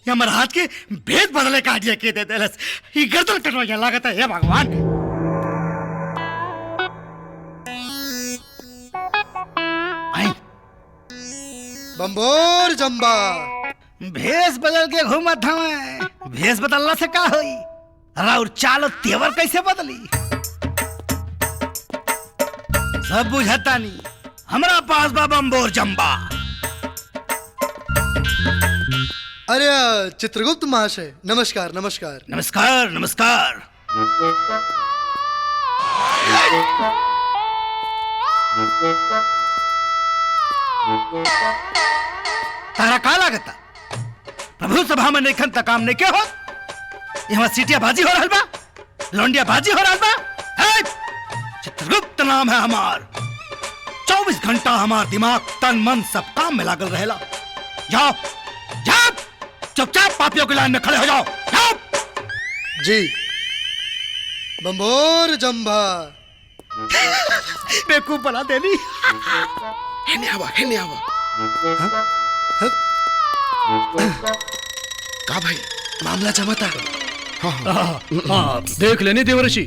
यमराज के भेद बदले का आइडिया के दे देलस। ये गर्दन कटवा के लागत है, हे भगवान। बम्बोर जम्बा भेष बदल के घूमत हमें, भेष बदलना से का होई? और चालो तेवर कैसे बदली? सब बुझता नहीं, हमरा पास बा बम्बोर जम्बा। अरे चित्रगुप्त महाशय, नमस्कार नमस्कार। नमस्कार नमस्कार। तारा का लागता? प्रभु सभा में नेखन तक काम नहीं के हो? यहाँ सीटिया बाजी हो रहल बा, लौंडिया बाजी हो रहल बा। चित्रगुप्त नाम है हमार। 24 घंटा हमार दिमाग तन मन सब काम में लागल रहेला। जाओ जाओ, चुपचाप पापियों की लाइन में खड़े हो जाओ। जाओ जी। बम्बोर जम्बा बेवकूफ बना देनी। हेने आवा, हेने आवा। का भाई मामला जमाता? हाँ, देख लेनी देवर्षि,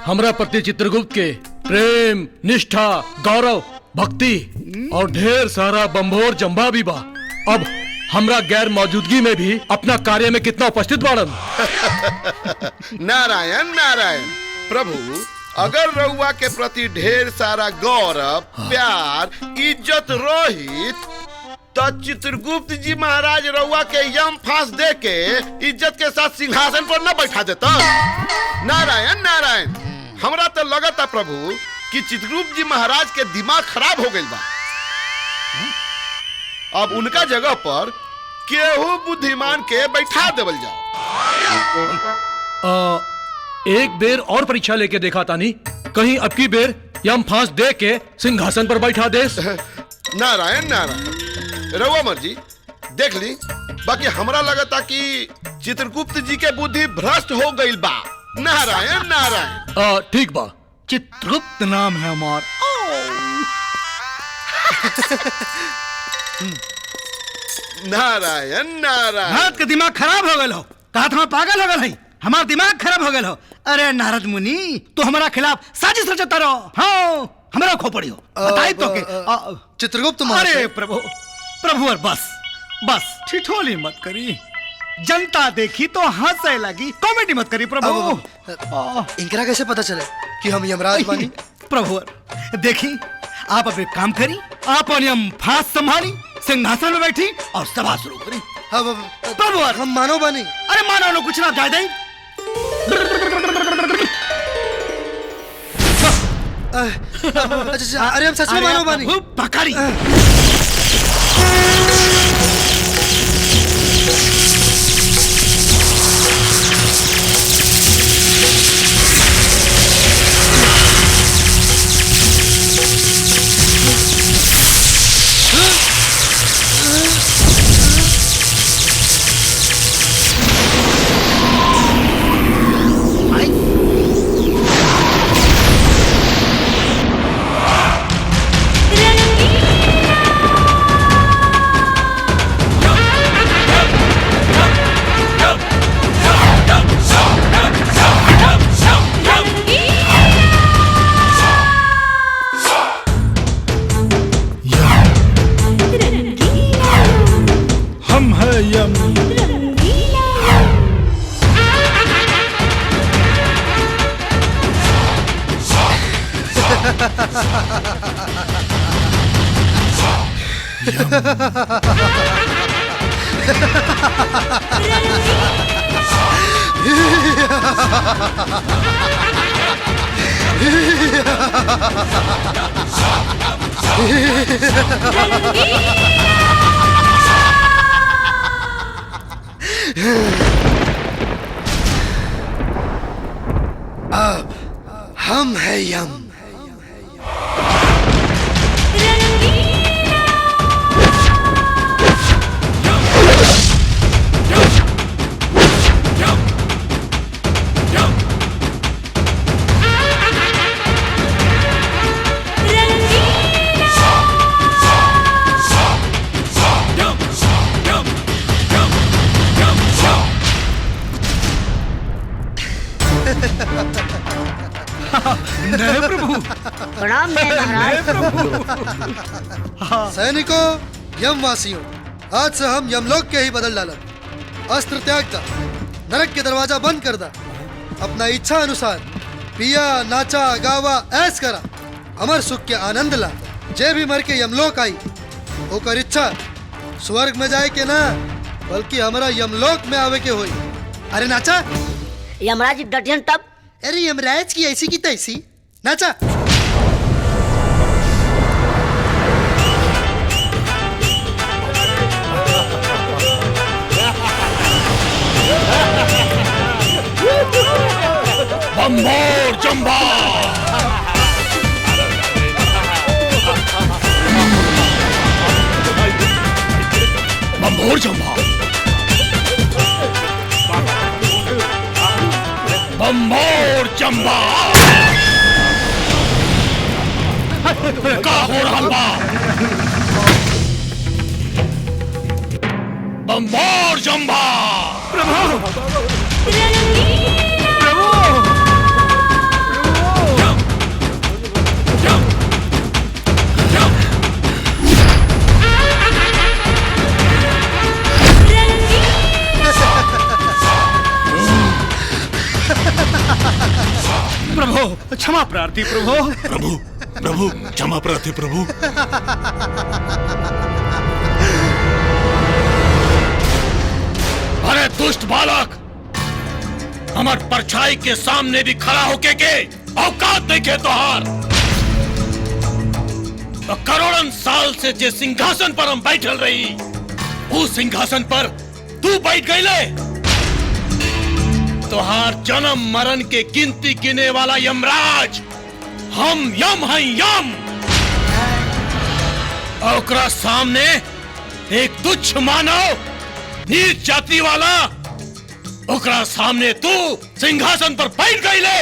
हमरा पति चित्रगुप्त के प्रेम, निष्ठा, गौरव, भक्ति और ढेर सारा बम्बोर जम्बा भी बा। अब हमरा गैर मौजूदगी में भी अपना कार्य में कितना उपस्थित बाड़न। नारायण नारायण। प्रभु, अगर रउआ के प्रति ढेर सारा गौरव, प्यार, इज्जत रहित तो चित्रगुप्त जी महाराज रउआ के यम फांस दे के इज्जत के साथ सिंहासन पर न बैठा देता। नारायण नारायण। हमरा तो लगता प्रभु कि चित्रगुप्त जी महाराज के दिमाग खराब हो गई बा। अब उनका जगह पर केहू बुद्धिमान के बैठा देवल जाओ। एक बेर और परीक्षा लेके देखा तानी, कहीं अब की बेर यम फांस दे के सिंहासन पर बैठा देस। नारायण नारायण। रउआ मर्जी, देख ली। बाकी हमरा लगता कि चित्रगुप्त जी के बुद्धि भ्रष्ट हो गई बा। नारायण नारायण। ठीक बा। चित्रगुप्त नाम है हमार। नारायण नारायण। भारत के दिमाग खराब हो गए हो। कहा था पागल हो गए है, हमारा दिमाग खराब हो गए हो। अरे नारद मुनि, तो हमारा खिलाफ साजिश रचता रहो। हाँ, हमारा खोपड़ी हो। बताइए तो के चित्रगुप्त। अरे प्रभु प्रभु, और बस बस ठिठोली मत करी। जनता देखी तो हंसे लगी, कॉमेडी मत करी प्रभु। इनकरा कैसे पता चले कि हम यमराज बनी? प्रभु देखी, आप अब एक काम करी, आप यम फांस संभाली, सिंहासन में बैठी और सभा शुरू करी। प्रभु हम मानो बनी। अरे मानो लो, कुछ ना जाए दे। अच्छा, अरे हम सच में मानो बनी। पकड़ी। अब हम है यम। प्रणाम महाराज। सैनिकों, यमवासियों, आज से हम यमलोक के ही बदल डालब। अस्त्र त्याग दा, नरक के दरवाजा बंद कर दा, अपना इच्छा अनुसार पिया नाचा गावा ऐस करा, अमर सुख के आनंद ला। जे भी मर के यमलोक आई ओकर इच्छा स्वर्ग में जाए के ना, बल्कि हमारा यमलोक में आवे के होई। अरे नाचा। यमराज डटियन तब। अरे यमराज की ऐसी की तैसी नाचा। बम्बोर जम्बा बम्बोर जम्बा बम्बोर जम्बा का हो रहा बा बम्बोर जम्बा प्रभु क्षमा प्रार्थी प्रभु। प्रभु प्रभु क्षमा प्रार्थी प्रभु। अरे दुष्ट बालक, हमार परछाई के सामने भी खड़ा होके के औकात देखे तोहार। तो करोड़न साल से जे सिंहासन पर हम बैठल रही, उस सिंहासन पर तू बैठ गईले। तोहार जन्म मरण के गिनती गिने वाला यमराज हम यम हैं, यम। और ओकरा सामने एक तुच्छ मानव, नीच जाति वाला, ओकरा सामने तू सिंहासन पर बैठ गईले।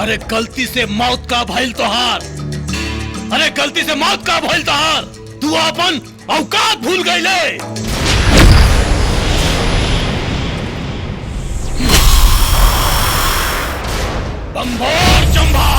अरे गलती से मौत का भइल तोहार, अरे गलती से मौत का भइल तोहार, तू अपन औकात भूल गईले। बम्बोर जम्बा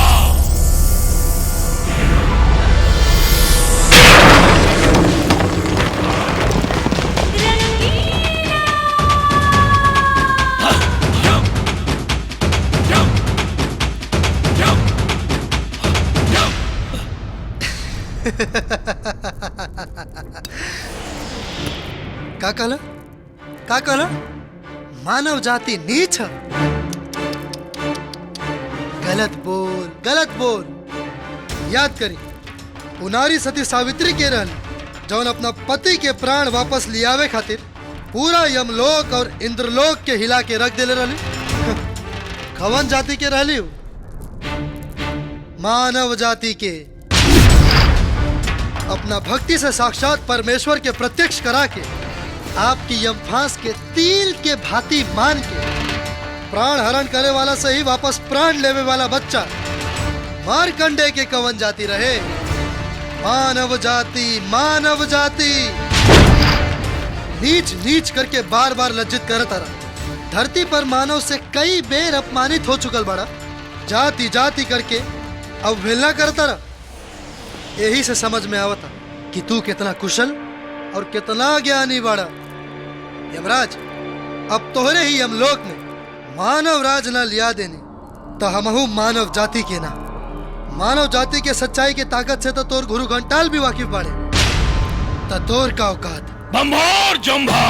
का कहला? का कहला? मानव जाति नीच है। गलत बोल, गलत बोल। याद करी, उनारी सती सावित्री के रहन जौन अपना पति के प्राण वापस लियावे खातिर पूरा यमलोक और इंद्रलोक के हिला के रख देले रहली। कवन जाति के रहली? मानव जाति के। अपना भक्ति से साक्षात परमेश्वर के प्रत्यक्ष करा के आपकी यमफांस के तिल के भांति मान के प्राण हरण करे वाला से ही वापस प्राण लेवे वाला बच्चा मारकंडे के कवन जाति रहे। मानव जाति, मानव जाति। नीच नीच करके बार बार लज्जित करत रहा। धरती पर मानव से कई बेर अपमानित हो चुकल बड़ा, जाति जाति करके अवहेलना करता रहा। यही से समझ में आवता कि तू कितना कुशल और कितना ज्ञानी बड़ा। यमराज, अब तोहरे ही यमलोक में मानव राज न लिया देनी तो हमहू मानव जाति के ना। मानव जाति के सच्चाई के ताकत से तो तोर गुरु घंटाल भी वाकिफ बाड़े। तो तोर का औकात? बम्बोर जम्बा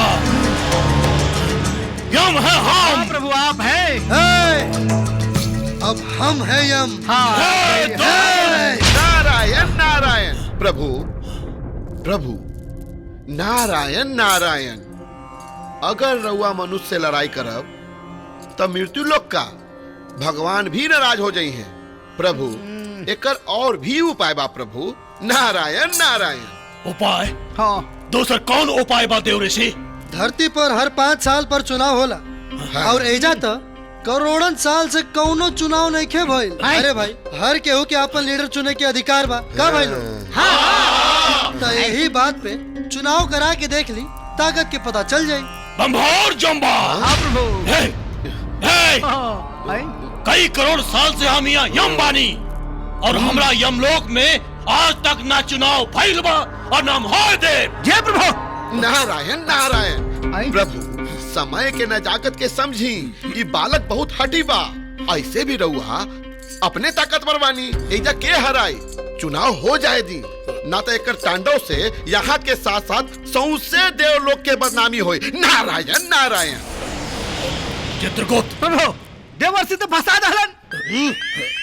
यम है हम। प्रभु आप हैं। अब हम हैं यम। नारायण नारायण। प्रभु प्रभु नारायण नारायण। अगर रउआ मनुष्य से लड़ाई करब तब मृत्यु लोक का भगवान भी नाराज हो जाई हैं। प्रभु एकर और भी उपाय बा प्रभु। नारायण नारायण। उपाय? हाँ। दूसर कौन उपाय बा देव ऋषि? धरती पर हर 5 साल पर चुनाव होला। हाँ। और एजा तो करोड़न साल से कौनो चुनाव नहीं खे भइल। अरे भाई, हर केहू के अपन लीडर चुने के अधिकार बा। का भाई लोग? तो यही बात पे चुनाव करा के देख ली, ताकत के पता चल जाये। बम्बोर जम्बा। हाँ प्रभु। कई करोड़ साल से हम यहाँ यम बानी, और हमरा यमलोक में आज तक ना चुनाव भइल बा और ना होए दे। जय प्रभु। नारायण नारायण। प्रभु समय के नजाकत के समझी, ये बालक बहुत हठी बा। ऐसे भी रहुआ अपने ताकतवर बानी, एजा के हराई। चुनाव हो जाए दी, ना तो एक तांडव से यहाँ के साथ साथ सौंसे देवलोक के बदनामी होई। नारायण नारायण। चित्रगुप्त प्रभु देवर्षि तो फंसा दहलन।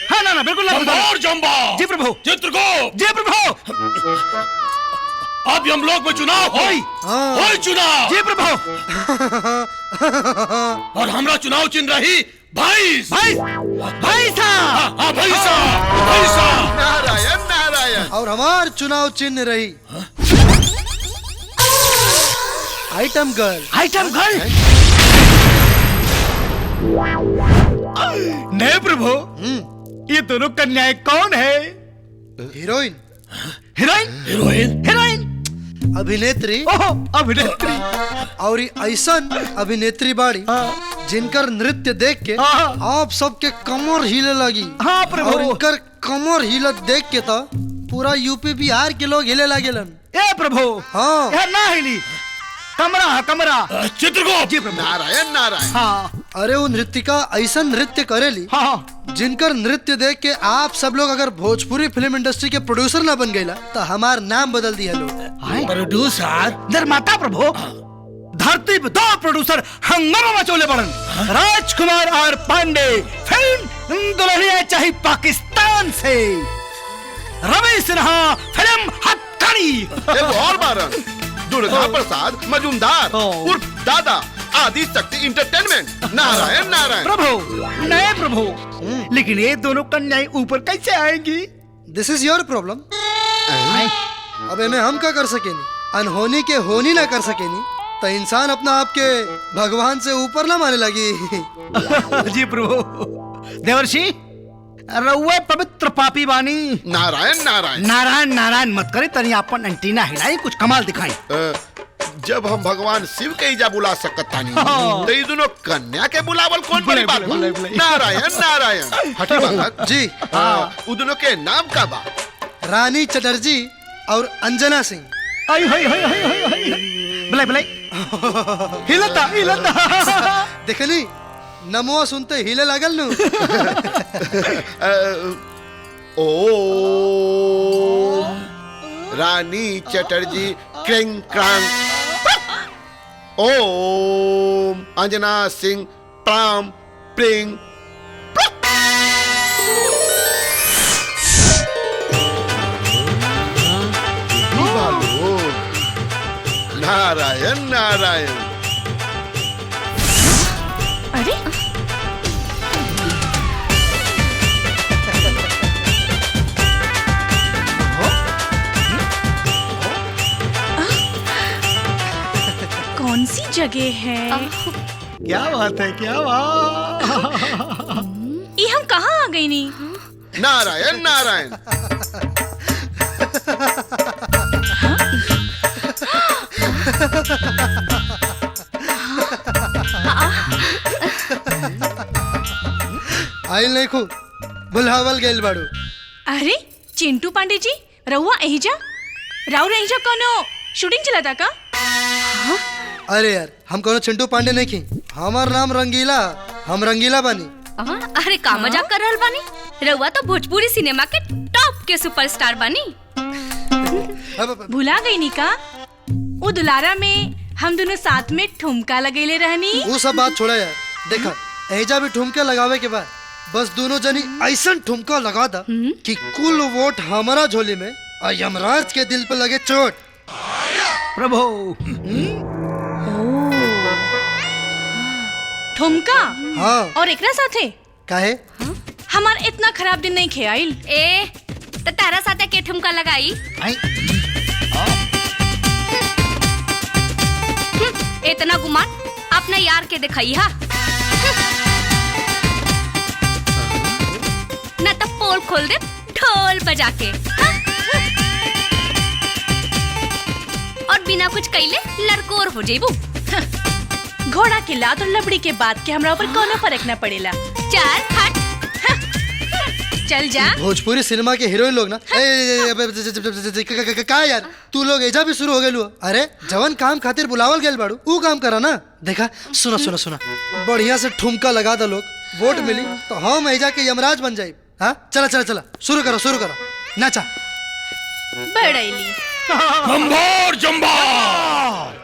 हाँ ना बिल्कुल और जंबा। जी प्रभु। चित्रगुप्त। जी प्रभु। अब यमलोक में चुनाव होई चुनाव। जी प्रभु। और हमरा चुनाव चिन्ह रही भाईसा। नारायण नारायण। और हमार चुनाव चिन्ह रही आइटम गर्ल। Item girl. नहीं प्रभु, ये दोनों कन्याएं कौन है? हीरोइन। हीरोइन। हीरोइन। हीरोइन। अभिनेत्री। अभिनेत्री। और ऐसा अभिनेत्री बाड़ी जिनकर नृत्य देख के आप सबके कमर हिले लगी। हाँ प्रभु। और इनकर कमर हिलत देख के तो पूरा यूपी बिहार के लोग हिले लगेलन। ए प्रभु। हाँ यार ना हिली, कमरा कमरा। चित्रगुप्त। जी प्रभु। नारायण नारायण। हाँ। अरे वो नृत्यिका ऐसा नृत्य करेली जिनकर नृत्य देख के आप सब लोग अगर भोजपुरी फिल्म इंडस्ट्री के प्रोड्यूसर ना बन गए तो हमार नाम बदल दिया लोग। प्रोड्यूसर निर्माता प्रभु। धरती पे दो प्रोड्यूसर हंगामा मचोले पड़न, राजकुमार और पांडे। फिल्म दुल्हनिया चाहे पाकिस्तान से, रवि सिन्हा फिल्म हक्कनी। और बारन दुर्गा प्रसाद मजूमदार उर्फ दादा आदि शक्ति इंटरटेनमेंट। नारायण नारायण। प्रभु नहीं प्रभु, लेकिन ये दोनों कन्याएं ऊपर कैसे आएंगी? दिस इज योर प्रॉब्लम। अब इन्हें हम क्या कर सकेनी? अनहोनी के होनी ना कर सकेनी तो इंसान अपना आपके भगवान से ऊपर ना माने लगी। जी प्रभु। देवर्षि रउआ पवित्र पापी बानी। नारायण नारायण। नारायण नारायण मत करे, तनी अपन एंटीना हिलाई, कुछ कमाल दिखाई। जब हम भगवान शिव के इजा बुला सकता नहीं तो ये दोनों कन्या के बुलावल कौन बड़ी बात? नारायण नारायण। हठी बालक जी। वो दोनों के नाम का बा? रानी चटर्जी और अंजना सिंह। आई हाय हाय हाय हाय हाय। बुलाई बुलाई। हिलता हिलता। देखली नमो सुनते हिले लागल नु। ओ रानी चटर्जी क्रिंग क्रांग। ओम अंजना सिंह प्राम प्रिंग। नारायण नारायण। अरे कौन सी जगह है? क्या बात है, क्या बात। ये हम कहाँ आ गई नी? नारायण नारायण। आइल नहीं खू बुलावल गइल बाड़ू। अरे चिंटू पांडे जी, रहुआ एहिजा राउर एहिजा कोनो शूटिंग चला का? अरे यार हम कोनो चिंटू पांडे नहीं खी, हमार नाम रंगीला। हम रंगीला बानी। अरे का मजाक कर रहल बानी? रहुआ तो भोजपुरी सिनेमा के टॉप के सुपरस्टार बानी। भुला गई नी का? वो दुलारा में हम दोनों साथ में ठुमका लगेले रहनी। वो सब बात छोड़ा यार। देखा एजा भी ठुमके लगावे के बाद बस दोनों जनी ऐसा ठुमका लगा दा कि कुल वोट हमारा झोली में और यमराज के दिल पे लगे चोट। प्रभु। ठुमका। हाँ। और एकरा साथे काहे? हमार इतना खराब दिन नहीं खेआइल। ए तो तारा साथे के ठुमका लगाई? इतना गुमान अपना यार के दिखाई हा। न तो पोल खोल दे ढोल बजा के। और बिना कुछ कइले लड़कोर हो जेबू। घोड़ा के लात और लबड़ी के बात के हमरा ऊपर कोनो फर्क न पड़ेला। चार हट। चल जा। भोजपुरी सिनेमा के हीरोइन लोग ना का यार तू लोग एजा भी शुरू हो गए। अरे जवन काम खातिर बुलावल गेल बाड़ू ऊ काम करा ना। देखा सुना सुना सुना बढ़िया से ठुमका लगा दो लोग, वोट मिली तो हम एजा के यमराज बन जाए। हाँ चला चला चला शुरू करो नाचा। बड़ैली जंबार जंबार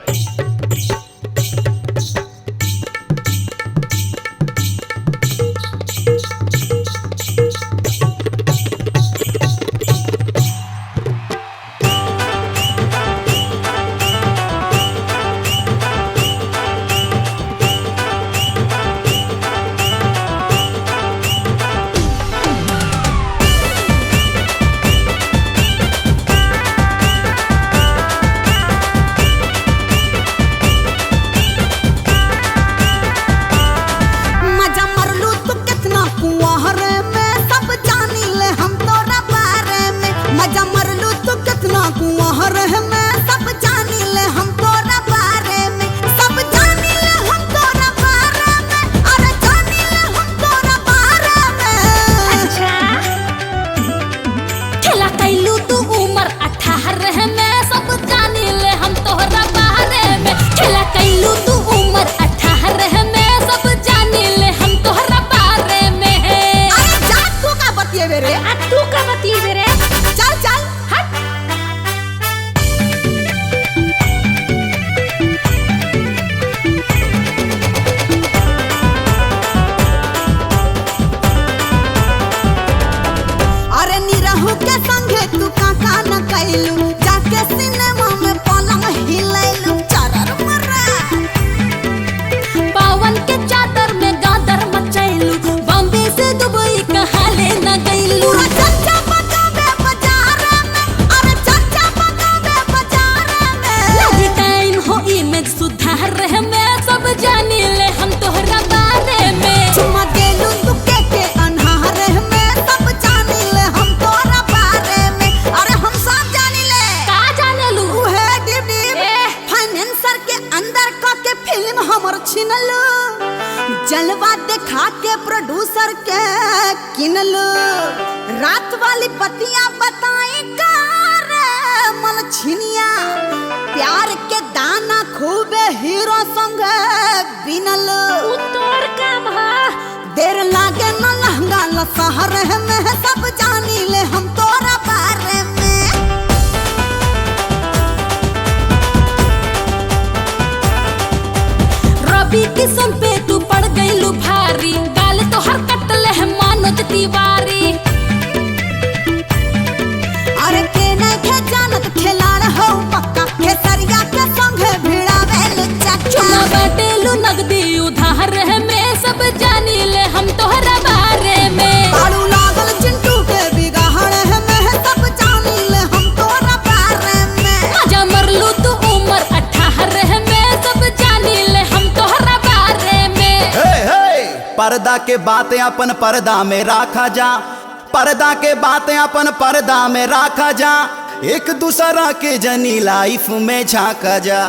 जलवा दिखा के प्रोड्यूसर के किनल रात वाली पतियां बताई कार मलछिनिया प्यार के दाना खूबे हीरो संग बिनल तोर काम है देर लागे न लहंगा ल शहर में सब जानी ले हम तोरा बारे में रवि किशन पे तू पड़ गईलू भारी गाल तो हर कटले है मनोज तिवारी अरे के नहीं खे जानत खिलाड़ हो पक्का खेसरिया के संगे भिड़ावे लुच्चा चुना बैठेलू नगदी उधार है मैं सब जानी ले हम तोहरा बारे में आड़ू लागल चिंटू के बिगाड़ है मैं सब जानी ले हम तोहरा बारे में मजा मरलू तू उम्र 18 है मैं सब जानी ले हम तोहरा बारे में हे हे पर्दा के बातें अपन पर्दा में रखा जा पर्दा के बातें अपन पर्दा में रखा जा एक दूसरा के जनी लाइफ में झांका जा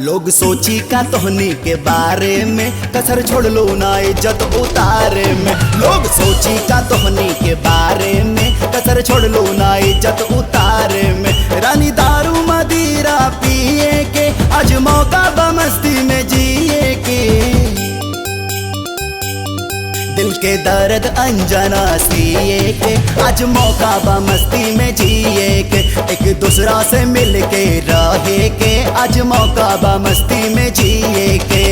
लोग सोची का तोहनी के बारे में कसर छोड़ लो ना इज्जत उतारे में लोग सोची का तोहनी के बारे में कसर छोड़ लो ना इज्जत उतारे में रानी दारू मदिरा पिए के आज मौका बमस्ती में जिए के दिल के दर्द अंजना सिए के आज मौका बा मस्ती में जिए के एक दूसरा से मिल के रहे के आज मौका बा मस्ती में जिए के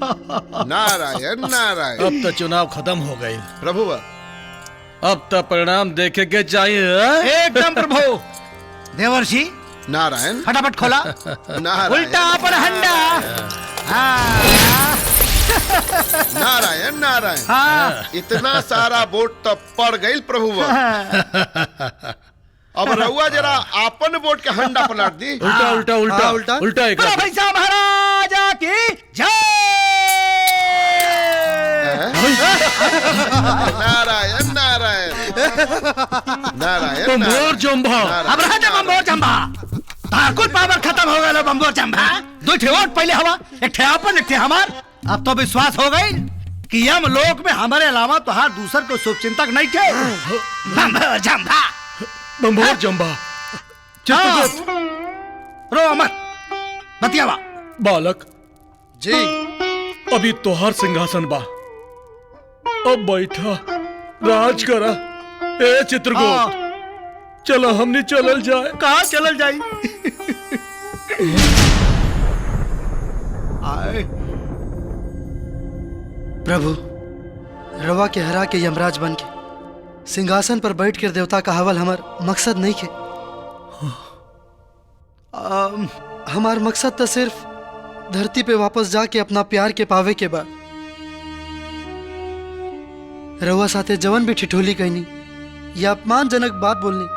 नारायण नारायण। अब तो चुनाव खत्म हो गए प्रभु अब तो परिणाम देखे के चाहिए। एकदम प्रभु देवर्षि नारायण फटाफट खोला। नारायण उल्टा पर हंडा। नारायण नारायण हाँ। इतना सारा वोट तो पड़ गई प्रभु। अब रहुआ जरा आपन वोट के हंडा पलट दी। उल्टा उल्टा उल्टा उल्टा उल्टा एक बोलो भाई साहब महाराजा की जय। नारायण नारायण नारायण बम्बोर जम्भा। अब रह जा बम्बोर जम्भा। ताकुल पावर खत्म हो गया बम्बोर जम्भा। दो ठे वोट पहले हवा, एक ठे आपन एक ठे हमार। अब तो विश्वास हो गई कि यम लोक में हमारे अलावा तो हर दूसर को शुभ चिंतक नहीं थे। बम्बोर जम्भा। बम्बोर जम्भा। रो अमर बतियावा। बालक जी अभी तोहार सिंहासन बा, अब बैठा राज करा। ए चित्रगुप्त चलो हमने चलल जाए। कहाँ चलल जाई? आए प्रभु, रवा के हरा के यमराज बन के सिंहासन पर बैठ कर देवता का हवल हमार मकसद नहीं खे। हमार मकसद तो सिर्फ धरती पे वापस जाके अपना प्यार के पावे के बाद रवा साथे जवन भी ठिठोली कहनी या अपमानजनक बात बोलनी,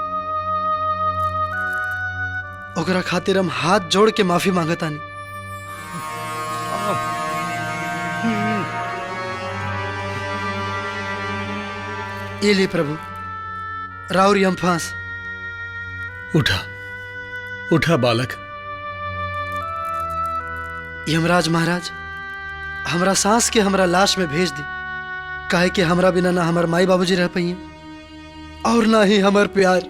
ओकरा खातिर हम हाथ जोड़ के माफी मांगतानी। ये ले प्रभु, राउर यम फांस। उठा उठा बालक। यमराज महाराज, हमरा सांस के हमरा लाश में भेज दी, काहे कि हमरा बिना ना हमार माई बाबूजी रह पाइए और ना ही हमार प्यार।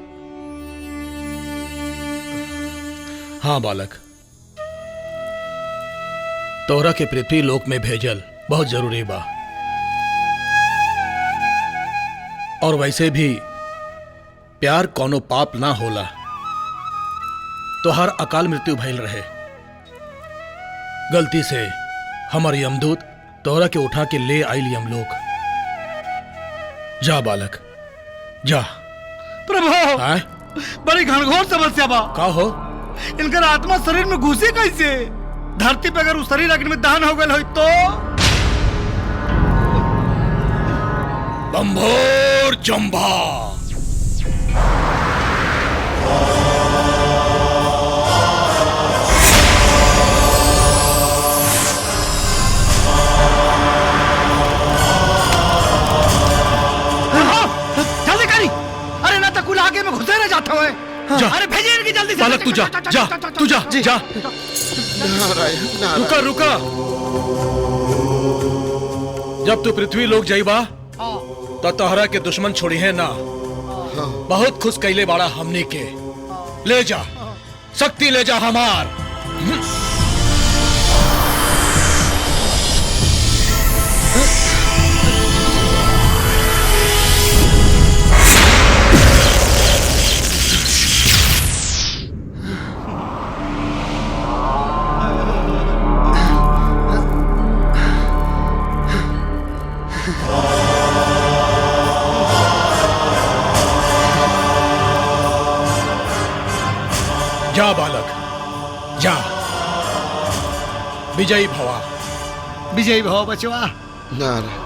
हाँ बालक, तोरा के पृथ्वी लोक में भेजल बहुत जरूरी बा। और वैसे भी प्यार कोनो पाप ना होला। तोहार अकाल मृत्यु भइल रहे, गलती से हमार यमदूत तोरा के उठा के ले आइल यमलोक। जा बालक जा। प्रभु बड़ी घनघोर समस्या बा। का हो? इनकर आत्मा शरीर में घुसी कैसे? धरती पे अगर उस शरीर अग्नि में दहन हो गए हो तो? बम्भोर जम्भा। जल्दी करी। अरे ना तो कुल आगे में घुसे रह जाता है। जा। अरे भेजिए इनकी जल्दी से। बालक तू जा जा तू जा जा। रुका रुका। जब तू पृथ्वी लोक जाइबा तो तोहरा के दुश्मन छोड़ी है ना। बहुत खुश कैले बाड़ा हमनी के। ले जा शक्ति ले जा हमार। जा बालक जा। विजयी भवा। विजयी भव बचवा। नारायण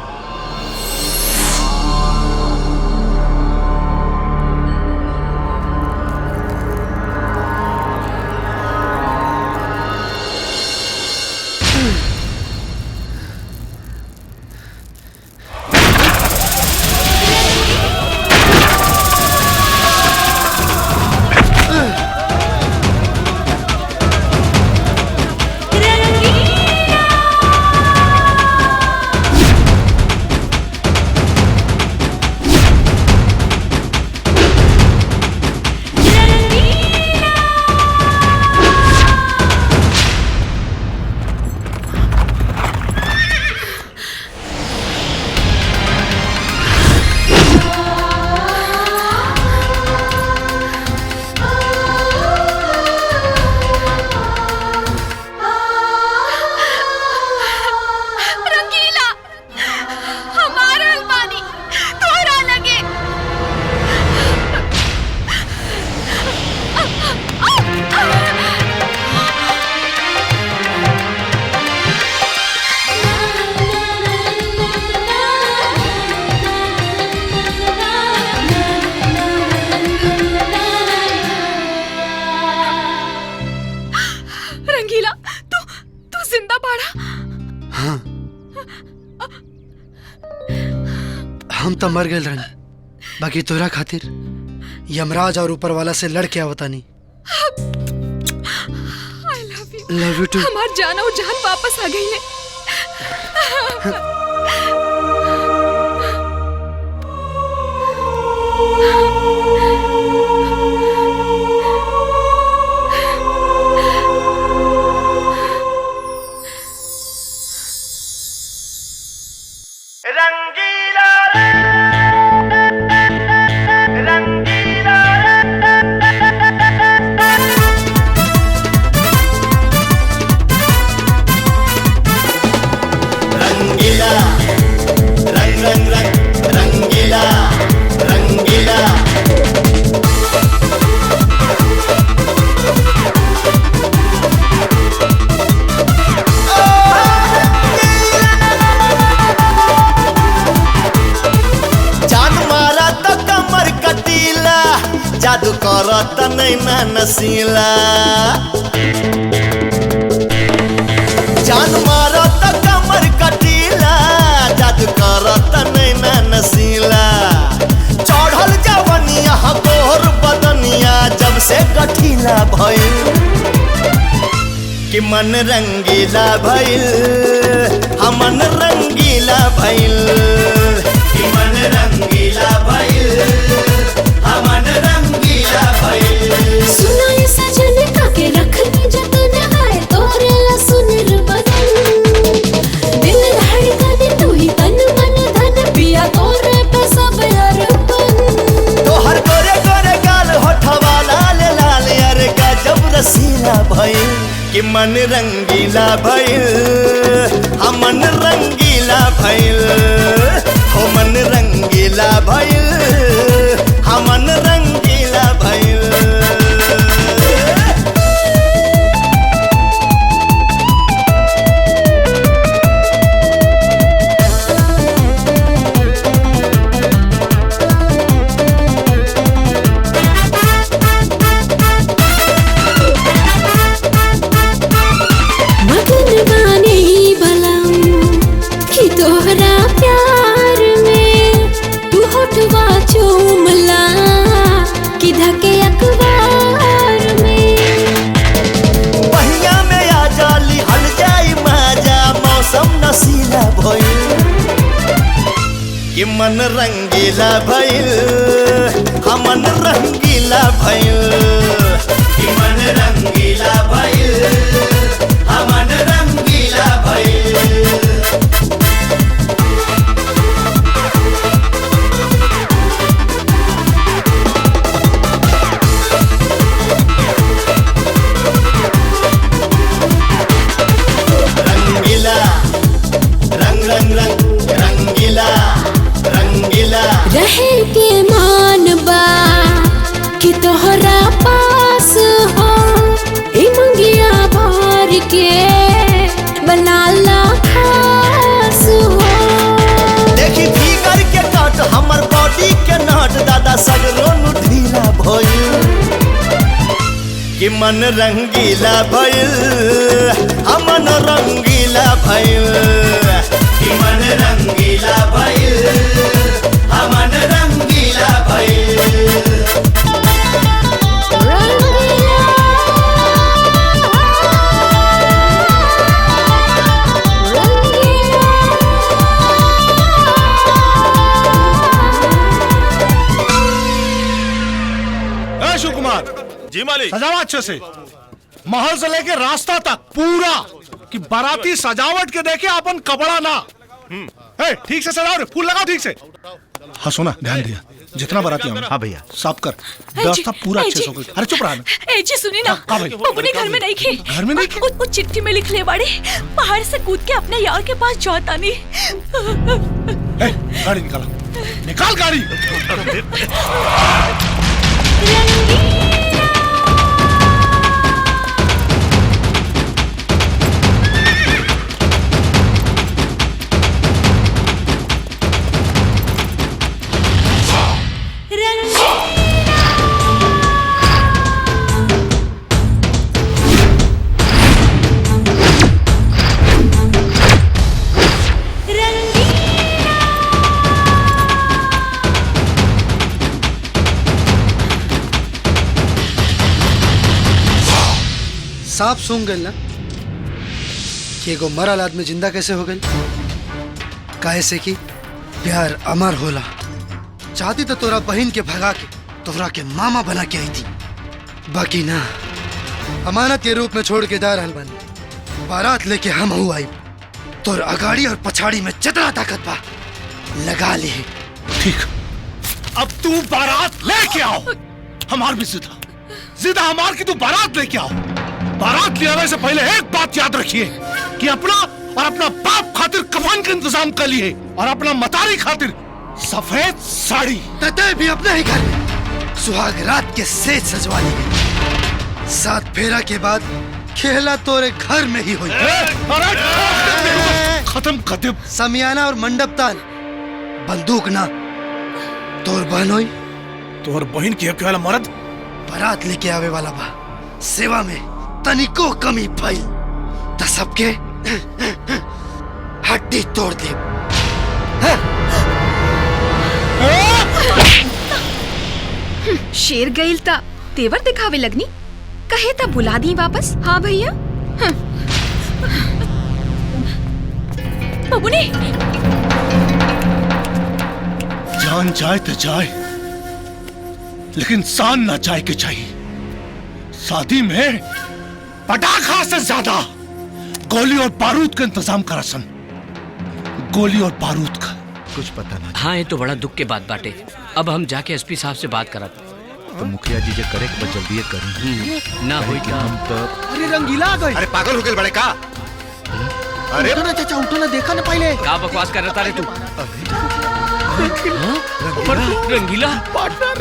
हाँ, हम तो मर गए रहनी, बाकी तोरा खातिर यमराज और ऊपर वाला से लड़ के आवता नहीं। Love you too. हमार जान और जान वापस आ गई है। जादू करत नैना नसीला, जान मारत कमर कटीला, जादू करत नैना नसीला। चढ़ल जवनिया गोर बदनिया जब से गठीला भइल कि मन रंगीला भइल, हमन रंगीला भइल कि मन रंगीला भइल, हमन रंगीला भइल। सुनो ये सजन काके रखनी जतन आए तोरे ला सुनर बदन, दिल धड़कन तू ही तन मन धन पिया तोरे पे सब अर्पण। तोहर गोरे गोरे गाल होठवा लाल लाल अरे गजब रसीला भइल कि मन रंगीला भइल, हमन रंगीला भइल हो मन रंगीला भइल, हमन रंगीला भइल। मगन बानी बलम कि तोहरा प्यार में तू होठवा चूमला कि धके अखबार में। पहिया में आ जाली हल जाई माजा मौसम नसीला भइल कि मन रंगीला भइल, हमन रंगीला भइल कि मन रंगीला भइल, हमन रंगीला भइल। रंगीला रंग रंग रंग रंगीला रंगीला रहे के मान बा कि तोहरा पास हो, ई मंगिया भर के बनाला खास हो। देखी फिगर के कट हमर बॉडी के नट दादा सगरो नु ढीला भइल कि मन रंगीला भइल, हमन रंगीला भइल कि मन रंगीला भइल, हमन रंगीला भइल। शिव कुमार जी मालिक। सजावा अच्छे से, महल से लेके रास्ता तक पूरा कि बाराती सजावट के देखे अपन कपड़ा ना। ठीक से सजाओ रे, फूल लगाओ ठीक से। हाँ सुना, ध्यान दिया, जितना बाराती होंगे हाँ भैया साफ कर, व्यवस्था पूरा अच्छे से हो गई। अरे चुप रहा ना। ए जी सुनी ना, हाँ भाई। बबुनी घर में नहीं खे। घर में नहीं खे? वो चिट्ठी में लिख ले बाड़े, पहाड़ से कूद के अपने यार के पास जाता नहीं। गाड़ी निकाला, निकाल गाड़ी। साफ सूंघ गई ना कि एगो मरल आदमी जिंदा कैसे हो गई। काहे से कि प्यार अमर होला। चाहती तो तोरा बहन के भगा के तोरा के मामा बना के आई थी, बाकी ना, अमानत के रूप में छोड़ के जा रहल बानी। बारात लेके हम हूँ आई, तोर अगाड़ी और पछाड़ी में जितना ताकत बा लगा ली। ठीक, अब तू बारात लेके आओ। हमार भी जिदा हमार की तू बारात लेके आओ। बारात ले आने से पहले एक बात याद रखिए कि अपना और अपना बाप खातिर कफन का इंतजाम कर लिए और अपना मतारी खातिर सफेद साड़ी। तते भी अपने ही घर में सुहाग रात के सेज सजवा ली गई। 7 फेरा के बाद खेला तोरे घर में ही हुई। खत्म कर दे। समियाना और मंडप तान, बंदूक ना। तोर बहन होई, तोर बहन की वाला मर्द बारात लेके आवे वाला बा। सेवा में तनिको कमी भइल त सबके हड्डी तोड़ दे। शेर गईल ता तेवर दिखावे लगनी, कहे ता बुला दी वापस। हाँ भैया। बबुनी, जान जाए तो जाए, लेकिन शान ना जाए के चाहिए। शादी में पटाखा से ज्यादा गोली और बारूद का इंतजाम करा सन। गोली और बारूद का कुछ पता ना। हाँ, ये तो बड़ा दुख के बात बाटे। अब हम जाके एसपी साहब से बात करत। तो मुखिया जी जे करे के जल्दी करें ना होई का हम तो। अरे रंगीला आ गई। अरे पागल हो गए बड़े का? अरे उठो ना चाचा, उठो ना, देखा ना पहले। क्या बकवास कर रहा रे तू? रंगीला पार्टनर।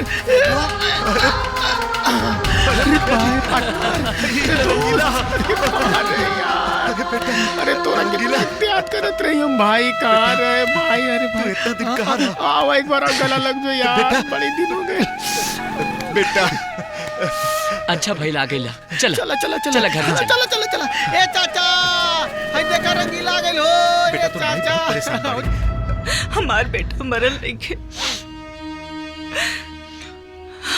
अरे तो रंगीला याद करत रही हम भाई। कहाँ रहे भाई? अरे भाई इतना दिन कहाँ रहा? आओ एक बार गला लग जाओ यार, बड़े दिन हो गए बेटा। अच्छा भाई ला गइला। चल चला चला चला चला घर में चल। चला चला चला। ए चाचा, हाय देखा रंगीला आ गइल हो। बेटा तो भाई बहुत परेशान बाड़ी। हमार बेटा मरल नहीं है।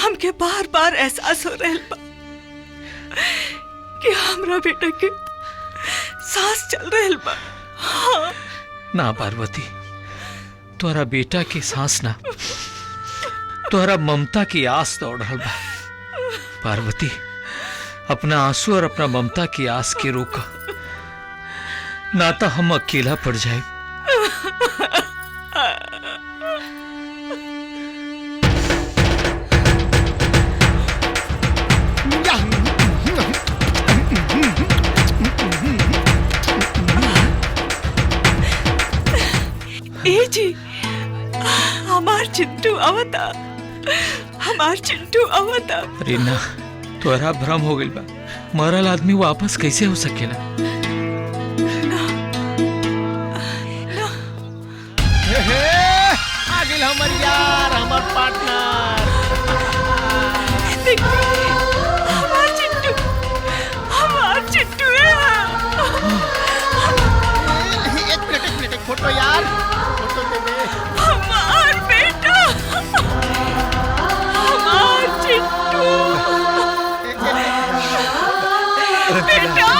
हमके बार बार एहसास हो रहल बा कि हमरा बेटा के सांस चल रहल बा। हाँ। ना पार्वती, तोरा बेटा की सांस ना, तोरा ममता की आस दौड़ रहल बा। पार्वती, अपना आंसू और अपना ममता की आस के रोक, ना तो हम अकेला पड़ जाए। ए जी, हमार चिंटू आवता, हमार चिंटू आवता। अरे ना, तोरा भ्रम हो गइल बा। मरल आदमी वापस कैसे हो सकेला? आ गइल हमर यार, हमर पार्टनर। हमार चिंटू, हमार चिंटू है। एक मिनट, एक फोटो यार, फोटो दे दे। हमार बेटा, हमार चिंटू, बेटा।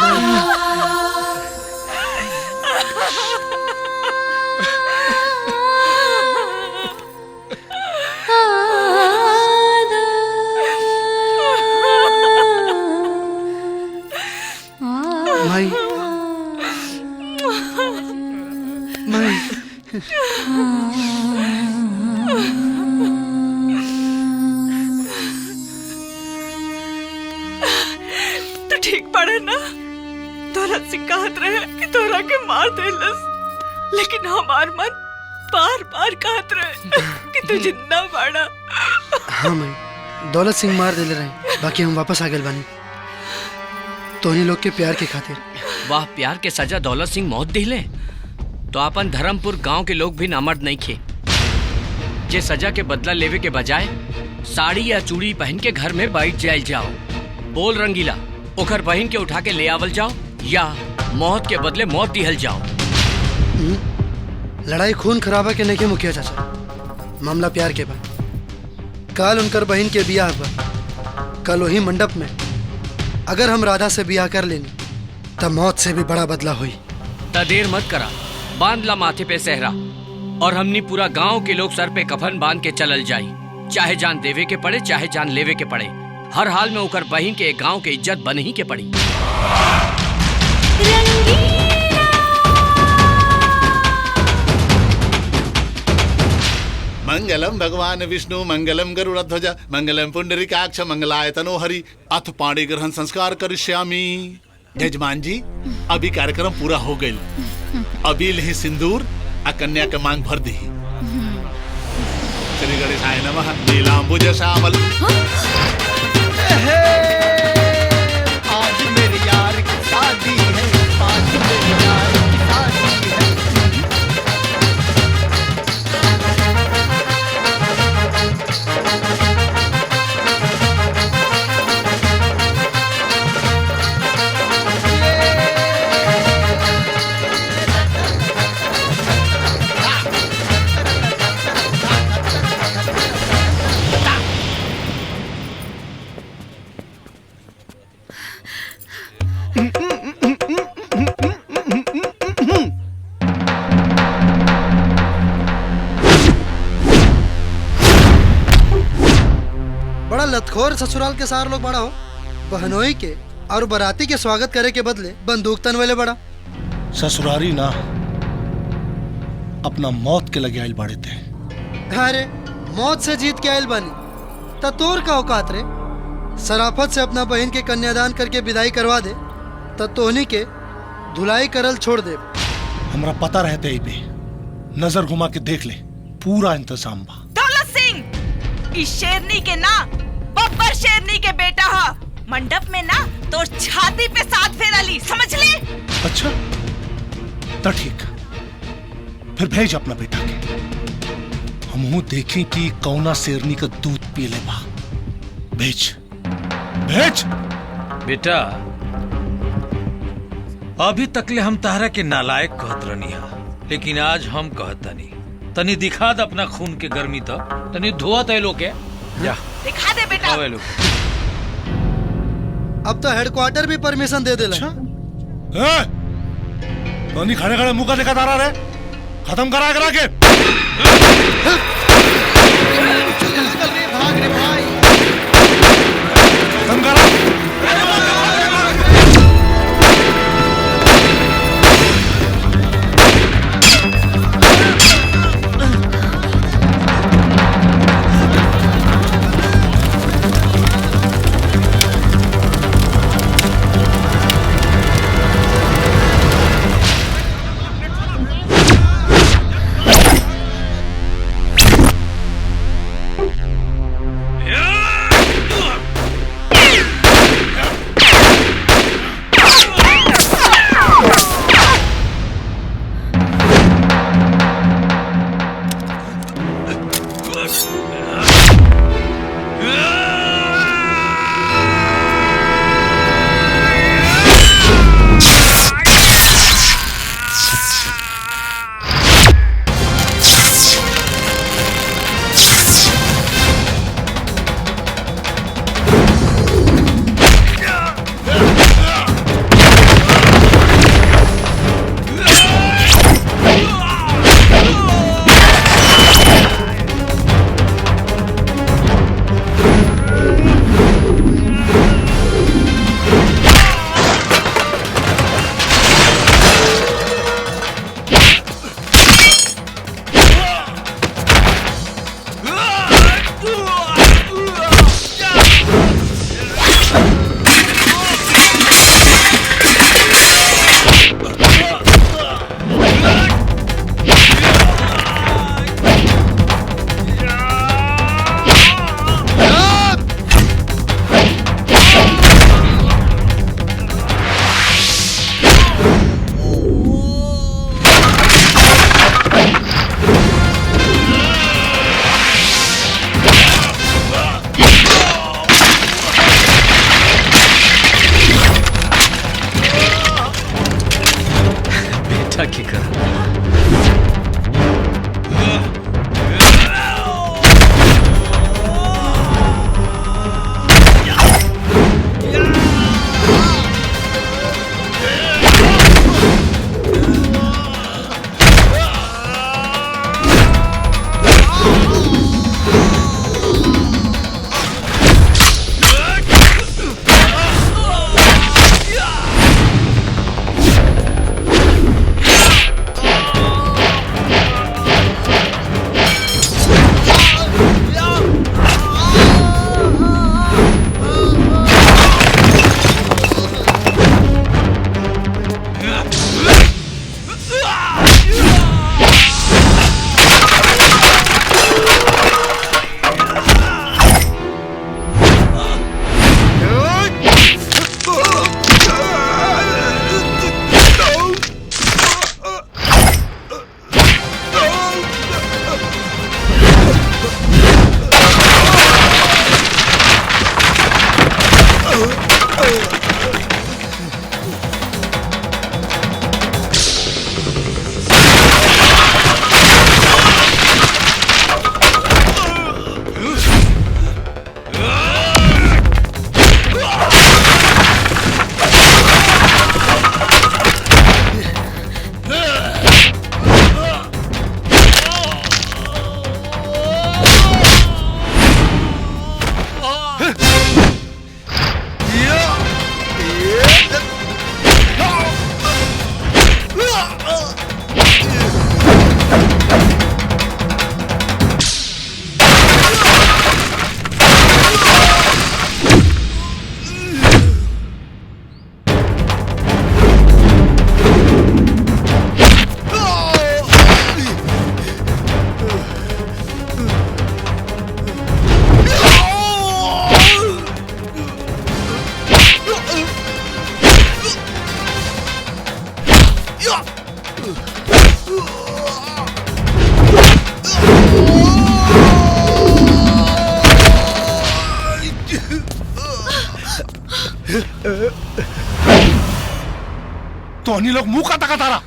माई, माई। तो ठीक पड़े ना? तोरा से कहत रहे कि तोरा के मार देलस, लेकिन हमार मन बार बार कहत रहे कि तू जिंदा बाड़ा। हाँ माई, दौलत सिंह मार देले रहे, बाकी हम वापस आ गए बानी तोहनी लोग के प्यार के खातिर। वाह, प्यार के सजा दौलत सिंह मौत दिले तो अपन धर्मपुर गांव के लोग भी नामर्द नहीं खे। जे सजा के बदला लेवे के बजाय साड़ी या चूड़ी पहन के घर में बैठ जाए जाओ। बोल रंगीला, ओकर बहन के उठा के ले आवल जाओ या मौत के बदले मौत दिहल जाओ। लड़ाई खून खराबा के नहीं के मुखिया चाचा, मामला प्यार के बा। कल उनकर बहन के बियाह बा, कल वही मंडप में अगर हम राधा से ब्याह कर लेनी तब मौत से भी बड़ा बदला हुई। ता देर मत करा, बांध ला माथे पे सहरा और हमनी पूरा गांव के लोग सर पे कफन बांध के चलल जाई, चाहे जान देवे के पड़े चाहे जान लेवे के पड़े। हर हाल में ओकर बहिन के गांव के इज्जत बन ही के पड़ी। मंगलम भगवान विष्णु मंगलम गरुड़ध्वज मंगलम पुंडरीकाक्ष मंगलाय तनोहरि अथ पाणी ग्रहण संस्कार करिष्यामि। यजमान जी, अभी कार्यक्रम पूरा हो गई, अभी लही सिंदूर आ कन्या के मांग भर दी। श्री गणेशाय नमः। नीलांबुज श्यामल। आज मेरे यार की शादी है, आज मेरे यार की शादी है। बड़ा लतखोर ससुराल के सार लोग बड़ा हो। बहनोई के और बराती के स्वागत करे के बदले बंदूक तन वाले बड़ा। ससुरारी ना, अपना मौत के लगे आयल बाड़े थे। अरे मौत से जीत के आयल बानी ता तोर का औकात रे। सराफत से अपना बहन के कन्यादान करके विदाई करवा दे ता तोहनी के धुलाई करल छोड़ दे। हमरा पता रहते ही पे नजर घुमा के देख ले, पूरा इंतजाम बा। दौलत सिंह इस शेरनी के ना बब्बर शेरनी के बेटा हा। मंडप में ना तो छाती पे साथ फेरा ली, समझ ले। अच्छा तो ठीक, फिर भेज अपना बेटा के, हमहू देखें कि कौना शेरनी का दूध पी ले बा। भेज भेज। बेटा, अभी तकले हम तारा के नालायक कहत रहनी हा, लेकिन आज हम कहतनी तनी दिखा द अपना खून के गर्मी तो तनी धोआ तय लोग के जा दिखा दे बेटा। आवे लोग। अब तो हेडक्वार्टर भी परमिशन दे देला। तो नहीं खड़े खड़े मुंह का देखा तारा रे, खत्म करा करा के। भाग रे भाई। खत्म करा। तो अन्य लोग मुंह का तका तारा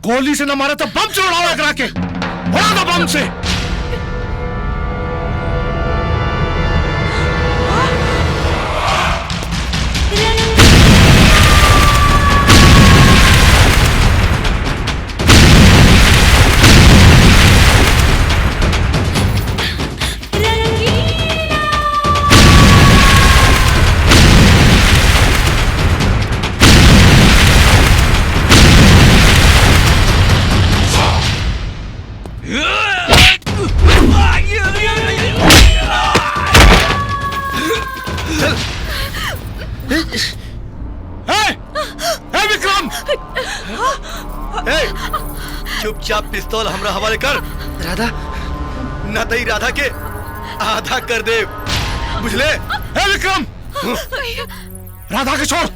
गोली से न मारे तो बम से उड़ाओ करा के उड़ा दो बम से। चुपचाप पिस्तौल हमरा हवाले कर। राधा न तई राधा के आधा कर दे, बुझले? विक्रम राधा के छोड़,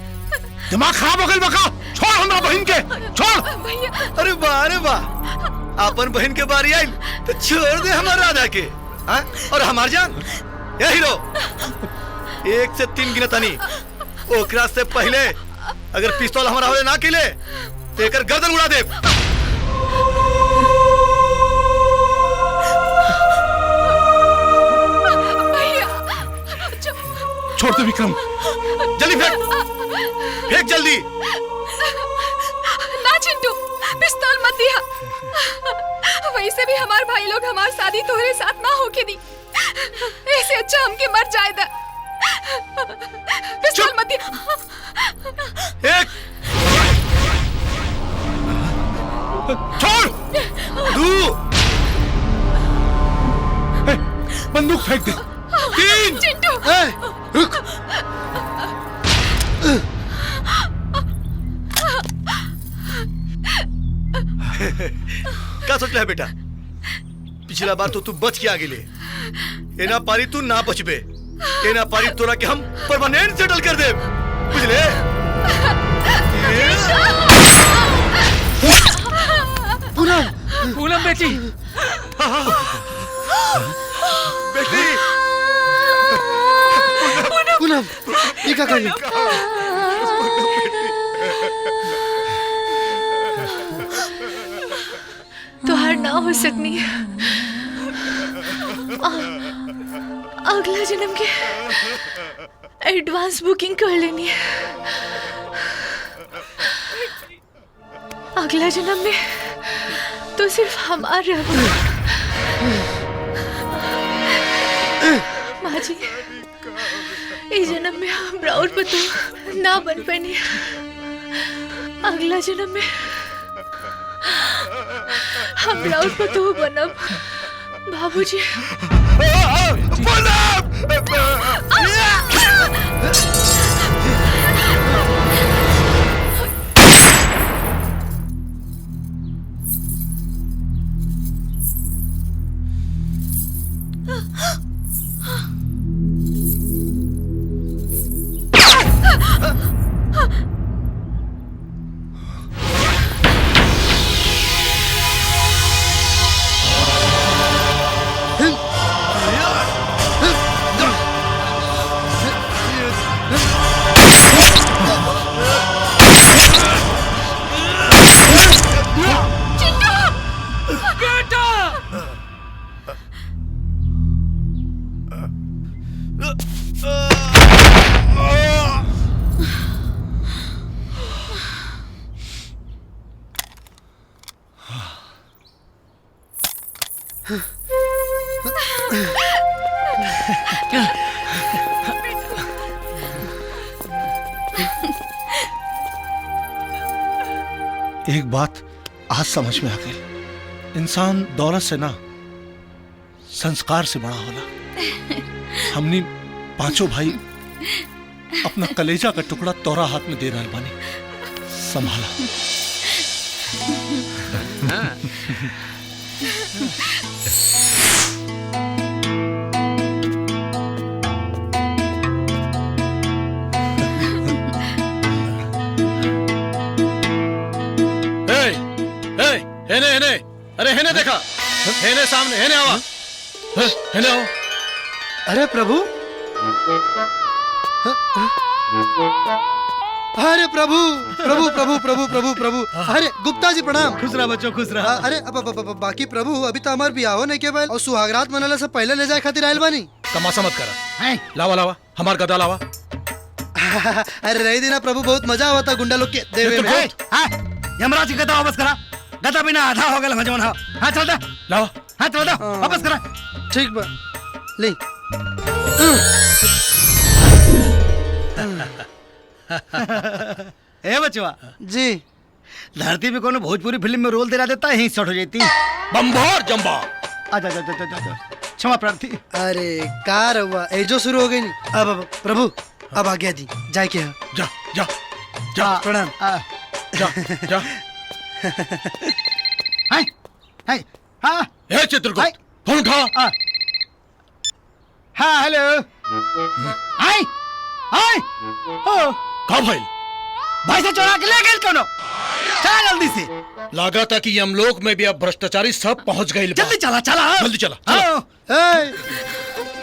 दिमाग खराब हो गई बका। छोड़ हमरा बहन के, छोड़। अरे वाह अरे वाह, अपन बहन के बारी आई तो छोड़ दे हमार राधा के। हाँ? और हमार जान ये हीरो 1 से 3 गिनतानी, ओकरा से पहले अगर पिस्तौल हमारा हवाले ना किले तो एकर गर्दन उड़ा दे। छोड़ दे विक्रम, जल्दी फेंक, फेंक जल्दी। ना चिंटू, पिस्तौल मत दिया। वैसे भी हमारे भाई लोग हमारी शादी तोहरे साथ ना होके दी, ऐसे अच्छा हमके मर जाए दा। पिस्तौल मत दिया। एक छोड़, 2 बंदूक फेंक दे। 3 चिंटू रुक। क्या सोच रहा है बेटा? पिछला बार तो तू बच के आ गेले, एना पारी तू ना बचबे। एना पारी तोरा के हम परमानेंट सेटल कर दे, बुझले? पूनम बेटी, बेटी पूनम ये क्या कर रही? तुहार ना हो सकनी अगला जन्म के एडवांस बुकिंग कर लेनी है। अगला जन्म में तो सिर्फ हमार रहो। माँ जी, इस जन्म में हम राउर पतू ना बन पानी, अगला जन्म में हम राउर पतू बनब। बाबूजी एक बात आज समझ में आ गई, इंसान दौलत से ना संस्कार से बड़ा होला। हमनी पांचों भाई अपना कलेजा का टुकड़ा तोरा हाथ में दे रहा बानी, संभाला। हेने हेने, अरे हेने देखा, हेने सामने, हेने आवा, हेने आओ। अरे प्रभु, अरे प्रभु प्रभु प्रभु प्रभु प्रभु प्रभु, अरे गुप्ता जी प्रणाम। खुश रहा बच्चों, खुश रहा। अरे बाकी प्रभु अभी तो हमार बियाह नहीं के बाद और सुहागरात मनाला से पहले ले जाए खातिर आयल बानी। तमाशा मत करा, लावा लावा हमार गदा लावा। अरे रही देना प्रभु, बहुत मजा हुआ था गुंडा लोग के देवे में। यमराज की गदा वापस करा, गदा बिना आधा हो गया मजवन। हाँ चल दे, लावा, हाँ चल दे, वापस करा। ठीक बा, ले। ए बचवा जी, धरती में कोनो भोजपुरी फिल्म में रोल दे देता यहीं शॉर्ट हो जाती। बम्बार जम्बा। आजा जा जा जा जा, क्षमा प्रार्थी। अरे कार हुआ एजो शुरू हो गई नहीं। अब प्रभु अब आ गया जी, जाए के जा जा जा, प्रणाम। जा जा। हाय हाय, हाँ ए चित्रगुप्त, फोन उठा। हाँ हेलो, हाय हाय, ओ का भाई भाई से चोरा के ले गए कोनो, चला जल्दी से। लगा था कि यमलोक में भी अब भ्रष्टाचारी सब पहुंच गए। जल्दी चला चला, जल्दी चला।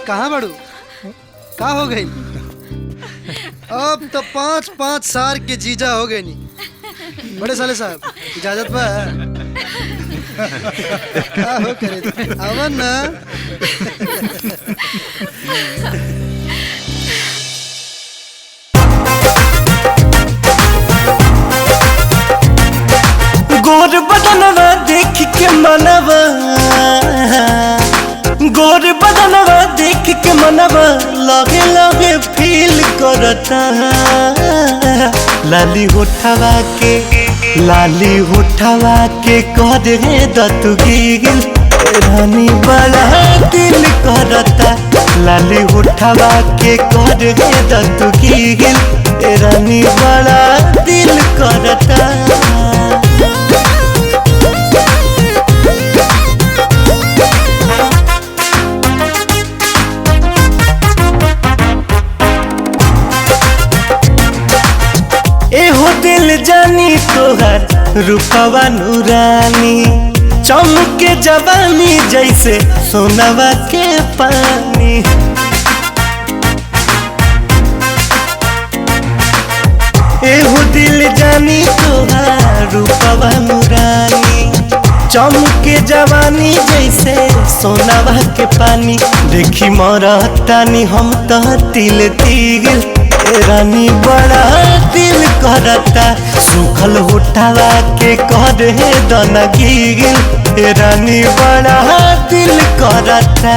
कहाँ बड़ू, का हो गई? अब तो 5-5 साल के जीजा हो गए नहीं। बड़े साले साहब इजाजत बा? का हो करे अवन ना। गोर बदनवा देख के मनवा, गोर बदनवा देख के मनवा लगे लगे फील करता। लाली होठवा के कह दे दतुगील रानी बड़ा दिल करता। लाली होठवा के कह दे दतुगील रानी बड़ा दिल करता। एहो दिल जानी तोहर रूपवा नूरानी, चमके जवानी जैसे सोनवा के पानी। एहो दिल जानी तोहर रूपवा नूरानी, चमके जवानी जैसे सोनवा के पानी। देखी मरतानी हम तो तिल तिल रानी बड़ा दिल करता। सूखल होठवा के कह दे दनगील रानी बड़ा दिल करता।